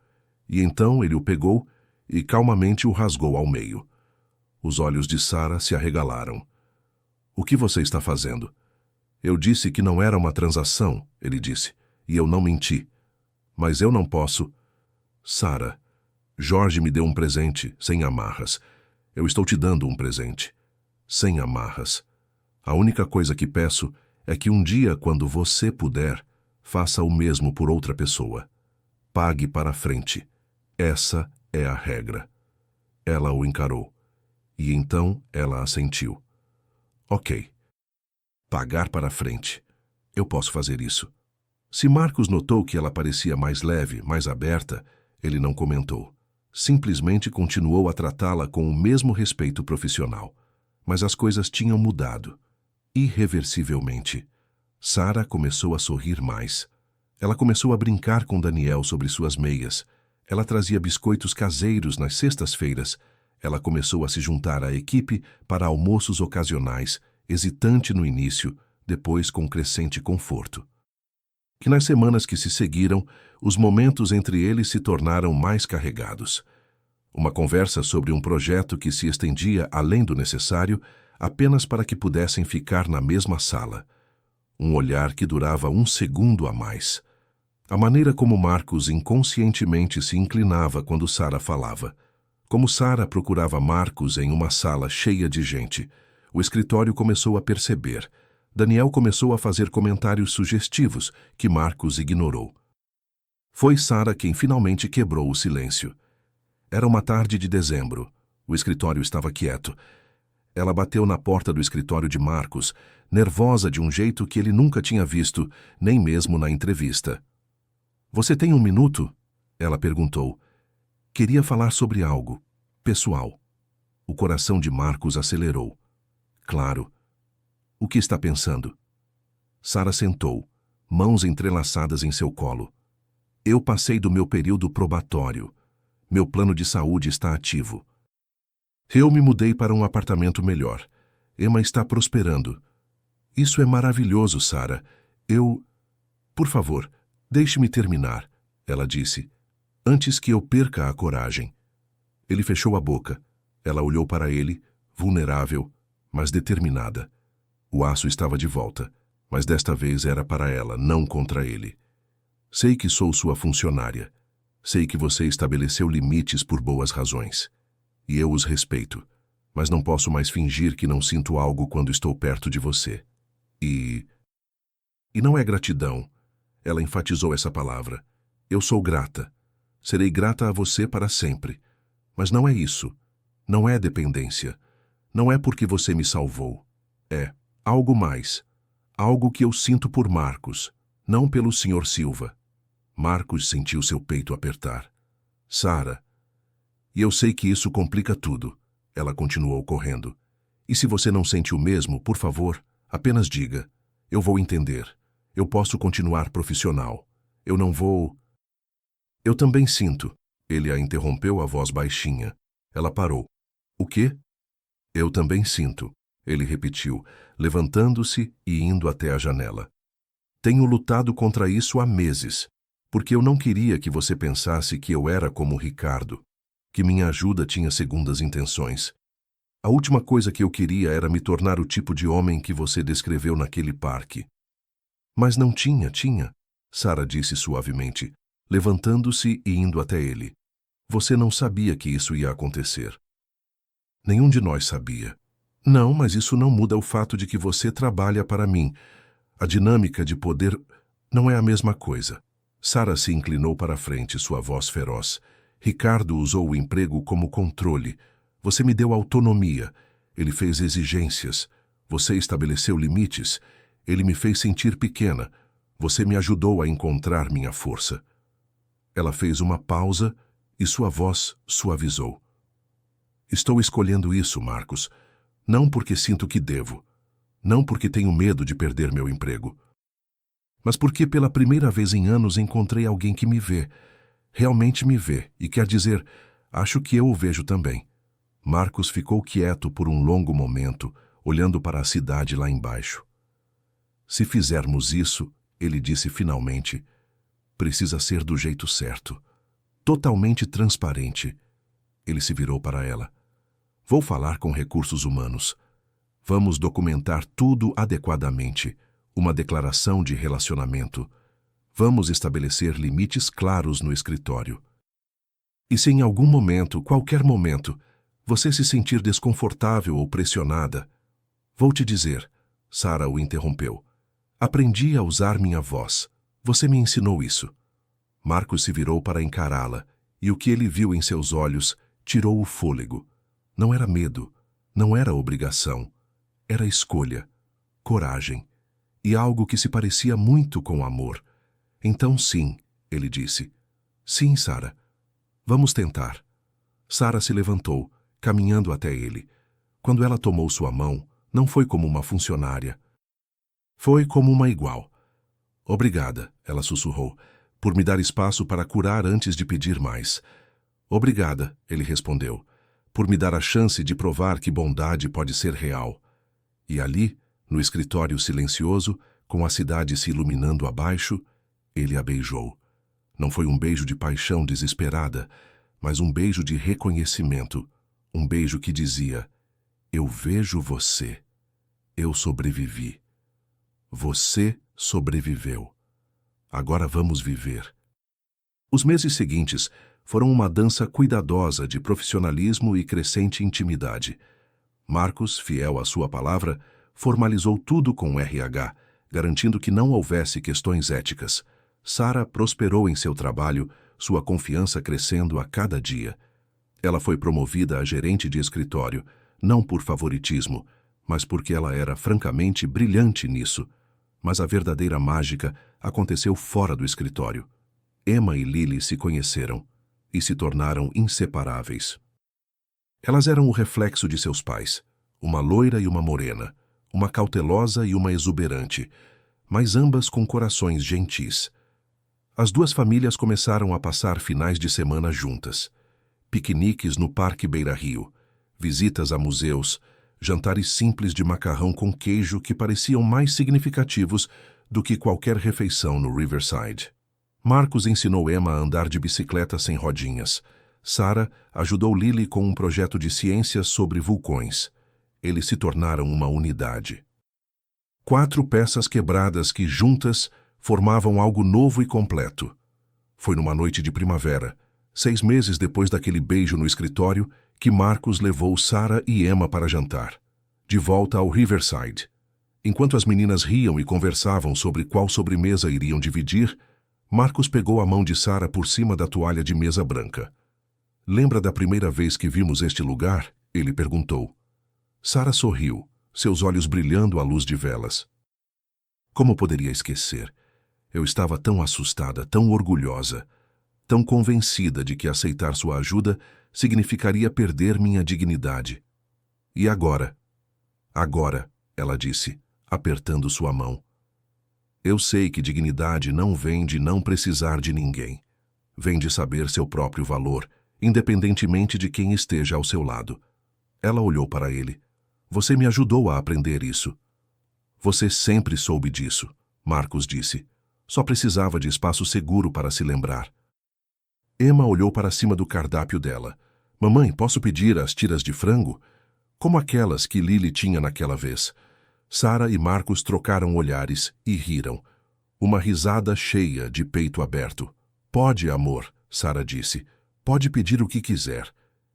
e então ele o pegou e calmamente o rasgou ao meio. Os olhos de Sarah se arregalaram. O que você está fazendo? Eu disse que não era uma transação, ele disse, e eu não menti. Mas eu não posso. Sarah, Jorge me deu um presente, sem amarras. Eu estou te dando um presente. Sem amarras. A única coisa que peço é que um dia, quando você puder, faça o mesmo por outra pessoa. Pague para frente. Essa é a regra. Ela o encarou. E então ela assentiu. Ok. Pagar para frente. Eu posso fazer isso. Se Marcos notou que ela parecia mais leve, mais aberta, ele não comentou. Simplesmente continuou a tratá-la com o mesmo respeito profissional. Mas as coisas tinham mudado. Irreversivelmente. Sara começou a sorrir mais. Ela começou a brincar com Daniel sobre suas meias. Ela trazia biscoitos caseiros nas sextas-feiras. Ela começou a se juntar à equipe para almoços ocasionais, hesitante no início, depois com crescente conforto. Que nas semanas que se seguiram, os momentos entre eles se tornaram mais carregados. Uma conversa sobre um projeto que se estendia além do necessário, apenas para que pudessem ficar na mesma sala. Um olhar que durava um segundo a mais. A maneira como Marcos inconscientemente se inclinava quando Sara falava. Como Sara procurava Marcos em uma sala cheia de gente, o escritório começou a perceber. Daniel começou a fazer comentários sugestivos que Marcos ignorou. Foi Sara quem finalmente quebrou o silêncio. Era uma tarde de dezembro. O escritório estava quieto. Ela bateu na porta do escritório de Marcos, nervosa de um jeito que ele nunca tinha visto, nem mesmo na entrevista. Você tem um minuto? Ela perguntou. Queria falar sobre algo, pessoal. O coração de Marcos acelerou. Claro. O que está pensando? Sara sentou, mãos entrelaçadas em seu colo. Eu passei do meu período probatório. Meu plano de saúde está ativo. Eu me mudei para um apartamento melhor. Emma está prosperando. Isso é maravilhoso, Sara. Por favor, deixe-me terminar, ela disse, antes que eu perca a coragem. Ele fechou a boca. Ela olhou para ele, vulnerável, mas determinada. O aço estava de volta, mas desta vez era para ela, não contra ele. Sei que sou sua funcionária. Sei que você estabeleceu limites por boas razões. E eu os respeito, mas não posso mais fingir que não sinto algo quando estou perto de você. E não é gratidão. Ela enfatizou essa palavra. Eu sou grata. Serei grata a você para sempre. Mas não é isso. Não é dependência. Não é porque você me salvou. É algo mais. Algo que eu sinto por Marcos, não pelo Sr. Silva. Marcos sentiu seu peito apertar. Sara. E eu sei que isso complica tudo. Ela continuou correndo. E se você não sente o mesmo, por favor, apenas diga. Eu vou entender. Eu posso continuar profissional. Eu não vou... Eu também sinto. Ele a interrompeu a voz baixinha. Ela parou. O quê? Eu também sinto. Ele repetiu, levantando-se e indo até a janela. Tenho lutado contra isso há meses, porque eu não queria que você pensasse que eu era como Ricardo, que minha ajuda tinha segundas intenções. A última coisa que eu queria era me tornar o tipo de homem que você descreveu naquele parque. Mas não tinha. Sara disse suavemente, levantando-se e indo até ele. Você não sabia que isso ia acontecer. Nenhum de nós sabia. Não, mas isso não muda o fato de que você trabalha para mim. A dinâmica de poder não é a mesma coisa. Sara se inclinou para a frente, sua voz feroz. Ricardo usou o emprego como controle. Você me deu autonomia. Ele fez exigências. Você estabeleceu limites. Ele me fez sentir pequena. Você me ajudou a encontrar minha força. Ela fez uma pausa e sua voz suavizou. Estou escolhendo isso, Marcos. Não porque sinto que devo. Não porque tenho medo de perder meu emprego. Mas porque pela primeira vez em anos encontrei alguém que me vê. Realmente me vê. E quer dizer, acho que eu o vejo também. Marcos ficou quieto por um longo momento, olhando para a cidade lá embaixo. Se fizermos isso, ele disse finalmente, precisa ser do jeito certo. Totalmente transparente. Ele se virou para ela. Vou falar com recursos humanos. Vamos documentar tudo adequadamente. Uma declaração de relacionamento. Vamos estabelecer limites claros no escritório. E se em algum momento, qualquer momento, Você se sentir desconfortável ou pressionada. Vou te dizer, Sara o interrompeu. Aprendi a usar minha voz. Você me ensinou isso. Marcos se virou para encará-la, e o que ele viu em seus olhos tirou o fôlego. Não era medo, não era obrigação. Era escolha, coragem, e algo que se parecia muito com amor. Então sim, ele disse. Sim, Sara. Vamos tentar. Sara se levantou, caminhando até ele. Quando ela tomou sua mão, não foi como uma funcionária. Foi como uma igual. Obrigada, ela sussurrou, por me dar espaço para curar antes de pedir mais. Obrigada, ele respondeu, por me dar a chance de provar que bondade pode ser real. E ali, no escritório silencioso, com a cidade se iluminando abaixo, ele a beijou. Não foi um beijo de paixão desesperada, mas um beijo de reconhecimento, um beijo que dizia: eu vejo você. Eu sobrevivi. Você sobreviveu. Agora vamos viver. Os meses seguintes foram uma dança cuidadosa de profissionalismo e crescente intimidade. Marcos, fiel à sua palavra, formalizou tudo com o RH, garantindo que não houvesse questões éticas. Sara prosperou em seu trabalho, sua confiança crescendo a cada dia. Ela foi promovida a gerente de escritório, não por favoritismo, mas porque ela era francamente brilhante nisso. Mas a verdadeira mágica aconteceu fora do escritório. Emma e Lily se conheceram e se tornaram inseparáveis. Elas eram o reflexo de seus pais, uma loira e uma morena, uma cautelosa e uma exuberante, mas ambas com corações gentis. As duas famílias começaram a passar finais de semana juntas. Piqueniques no Parque Beira-Rio, visitas a museus, jantares simples de macarrão com queijo que pareciam mais significativos do que qualquer refeição no Riverside. Marcos ensinou Emma a andar de bicicleta sem rodinhas. Sara ajudou Lily com um projeto de ciências sobre vulcões. Eles se tornaram uma unidade. 4 peças quebradas que, juntas, formavam algo novo e completo. Foi numa noite de primavera, 6 meses depois daquele beijo no escritório, que Marcos levou Sara e Emma para jantar, de volta ao Riverside. Enquanto as meninas riam e conversavam sobre qual sobremesa iriam dividir, Marcos pegou a mão de Sara por cima da toalha de mesa branca. Lembra da primeira vez que vimos este lugar? Ele perguntou. Sara sorriu, seus olhos brilhando à luz de velas. Como poderia esquecer? Eu estava tão assustada, tão orgulhosa, tão convencida de que aceitar sua ajuda significaria perder minha dignidade. E agora? Agora, ela disse, apertando sua mão. Eu sei que dignidade não vem de não precisar de ninguém. Vem de saber seu próprio valor, independentemente de quem esteja ao seu lado. Ela olhou para ele. Você me ajudou a aprender isso. Você sempre soube disso, Marcos disse. Só precisava de espaço seguro para se lembrar. Emma olhou para cima do cardápio dela. Mamãe, posso pedir as tiras de frango? Como aquelas que Lily tinha naquela vez. Sara e Marcos trocaram olhares e riram. Uma risada cheia de peito aberto. Pode, amor, Sara disse. Pode pedir o que quiser.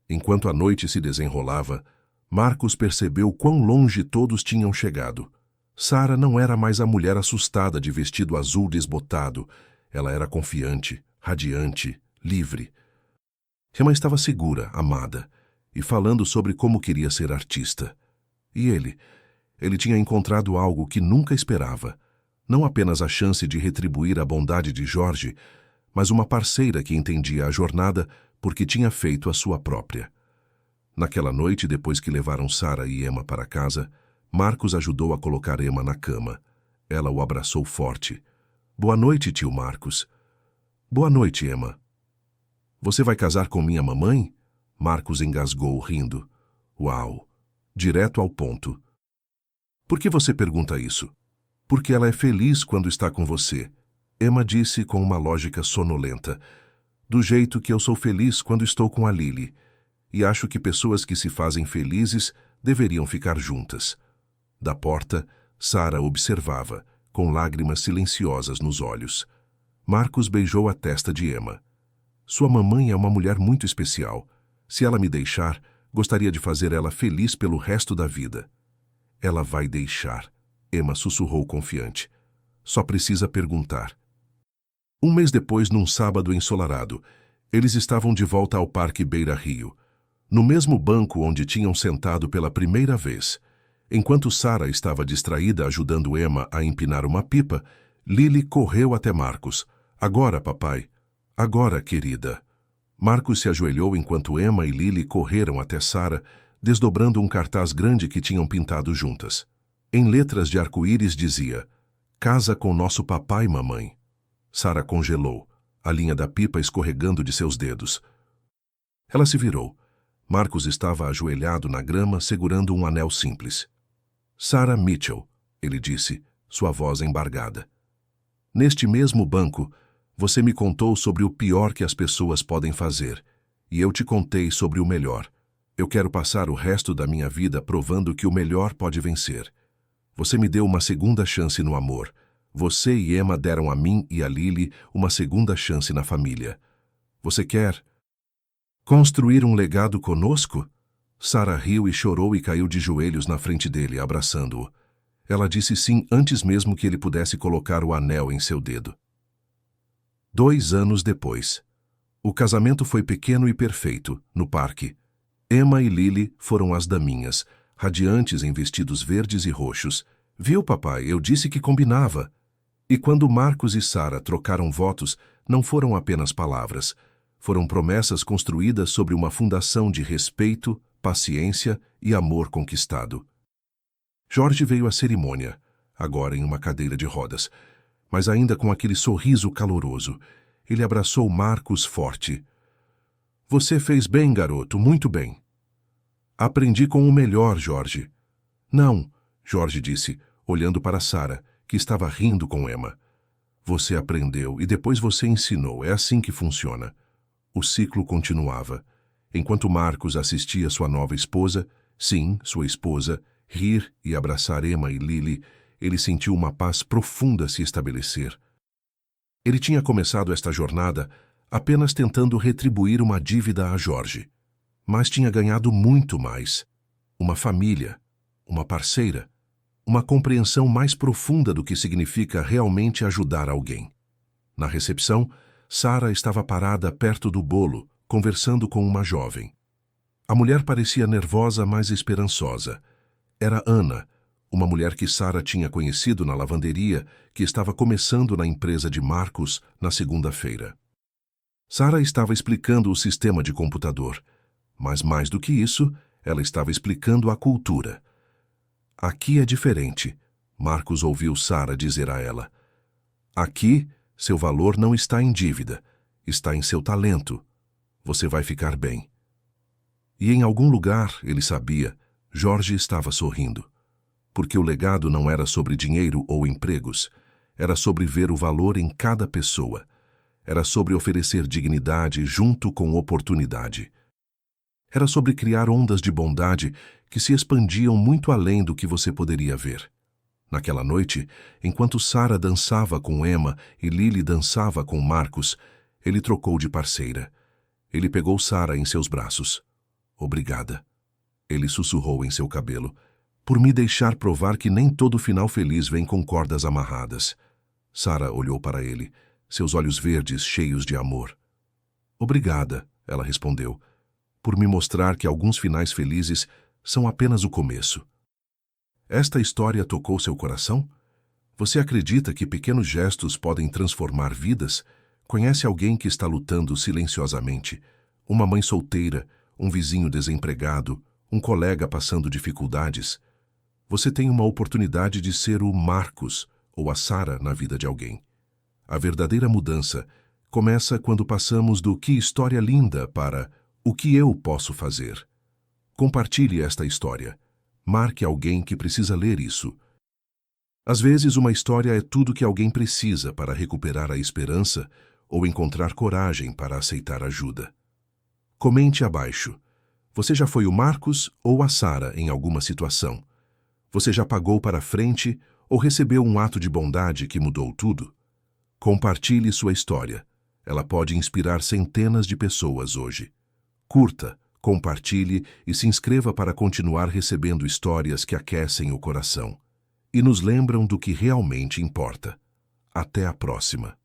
Enquanto a noite se desenrolava, Marcos percebeu quão longe todos tinham chegado. Sara não era mais a mulher assustada de vestido azul desbotado. Ela era confiante, radiante, livre. Emma estava segura, amada, e falando sobre como queria ser artista. E ele tinha encontrado algo que nunca esperava. Não apenas a chance de retribuir a bondade de Jorge, mas uma parceira que entendia a jornada porque tinha feito a sua própria. Naquela noite, depois que levaram Sara e Emma para casa, Marcos ajudou a colocar Emma na cama. Ela o abraçou forte. Boa noite, tio Marcos. Boa noite, Emma. Você vai casar com minha mamãe? Marcos engasgou, rindo. Uau! Direto ao ponto. Por que você pergunta isso? Porque ela é feliz quando está com você. Emma disse com uma lógica sonolenta. Do jeito que eu sou feliz quando estou com a Lily. E acho que pessoas que se fazem felizes deveriam ficar juntas. Da porta, Sara observava, com lágrimas silenciosas nos olhos. Marcos beijou a testa de Emma. Sua mamãe é uma mulher muito especial. Se ela me deixar, Gostaria de fazer ela feliz pelo resto da vida. Ela vai deixar, Emma sussurrou confiante. Só precisa perguntar. Um mês depois, num sábado ensolarado, eles estavam de volta ao Parque Beira Rio, no mesmo banco onde tinham sentado pela primeira vez. Enquanto Sarah estava distraída ajudando Emma a empinar uma pipa, Lily correu até Marcos. Agora, papai. Agora, querida. Marcos se ajoelhou enquanto Emma e Lily correram até Sarah, desdobrando um cartaz grande que tinham pintado juntas. Em letras de arco-íris dizia: "Casa com nosso papai e mamãe." Sarah congelou, a linha da pipa escorregando de seus dedos. Ela se virou. Marcos estava ajoelhado na grama, segurando um anel simples. "Sarah Mitchell", ele disse, sua voz embargada. "Neste mesmo banco, você me contou sobre o pior que as pessoas podem fazer, e eu te contei sobre o melhor. Eu quero passar o resto da minha vida provando que o melhor pode vencer. Você me deu uma segunda chance no amor. Você e Emma deram a mim e a Lily uma segunda chance na família. Você quer construir um legado conosco?" Sarah riu e chorou e caiu de joelhos na frente dele, abraçando-o. Ela disse sim antes mesmo que ele pudesse colocar o anel em seu dedo. 2 anos depois. O casamento foi pequeno e perfeito, no parque. Emma e Lily foram as daminhas, radiantes em vestidos verdes e roxos. "Viu, papai? Eu disse que combinava." E quando Marcos e Sarah trocaram votos, não foram apenas palavras. Foram promessas construídas sobre uma fundação de respeito, paciência e amor conquistado. Jorge veio à cerimônia, agora em uma cadeira de rodas, mas ainda com aquele sorriso caloroso. Ele abraçou Marcos forte. "Você fez bem, garoto, muito bem." "Aprendi com o melhor, Jorge." "Não", Jorge disse, olhando para Sarah, que estava rindo com Emma. "Você aprendeu e depois você ensinou. É assim que funciona." O ciclo continuava. Enquanto Marcos assistia sua nova esposa, sim, sua esposa, rir e abraçar Emma e Lily, ele sentiu uma paz profunda se estabelecer. Ele tinha começado esta jornada apenas tentando retribuir uma dívida a Jorge, mas tinha ganhado muito mais. Uma família, uma parceira, uma compreensão mais profunda do que significa realmente ajudar alguém. Na recepção, Sarah estava parada perto do bolo, conversando com uma jovem. A mulher parecia nervosa, mas esperançosa. Era Ana, uma mulher que Sarah tinha conhecido na lavanderia, que estava começando na empresa de Marcos na segunda-feira. Sarah estava explicando o sistema de computador, mas mais do que isso, ela estava explicando a cultura. "Aqui é diferente", Marcos ouviu Sarah dizer a ela. "Aqui, seu valor não está em dívida, está em seu talento. Você vai ficar bem." E em algum lugar, ele sabia, Jorge estava sorrindo. Porque o legado não era sobre dinheiro ou empregos, era sobre ver o valor em cada pessoa. Era sobre oferecer dignidade junto com oportunidade. Era sobre criar ondas de bondade que se expandiam muito além do que você poderia ver. Naquela noite, enquanto Sarah dançava com Emma e Lily dançava com Marcos, ele trocou de parceira. Ele pegou Sarah em seus braços. "Obrigada." Ele sussurrou em seu cabelo. "Por me deixar provar que nem todo final feliz vem com cordas amarradas." Sarah olhou para ele, seus olhos verdes cheios de amor. "Obrigada", ela respondeu, "por me mostrar que alguns finais felizes são apenas o começo." Esta história tocou seu coração? Você acredita que pequenos gestos podem transformar vidas? Conhece alguém que está lutando silenciosamente? Uma mãe solteira, um vizinho desempregado, um colega passando dificuldades? Você tem uma oportunidade de ser o Marcos ou a Sarah na vida de alguém. A verdadeira mudança começa quando passamos do "que história linda" para "o que eu posso fazer". Compartilhe esta história. Marque alguém que precisa ler isso. Às vezes, uma história é tudo que alguém precisa para recuperar a esperança ou encontrar coragem para aceitar ajuda. Comente abaixo. Você já foi o Marcos ou a Sarah em alguma situação? Você já pagou para frente ou recebeu um ato de bondade que mudou tudo? Compartilhe sua história. Ela pode inspirar centenas de pessoas hoje. Curta, compartilhe e se inscreva para continuar recebendo histórias que aquecem o coração e nos lembram do que realmente importa. Até a próxima.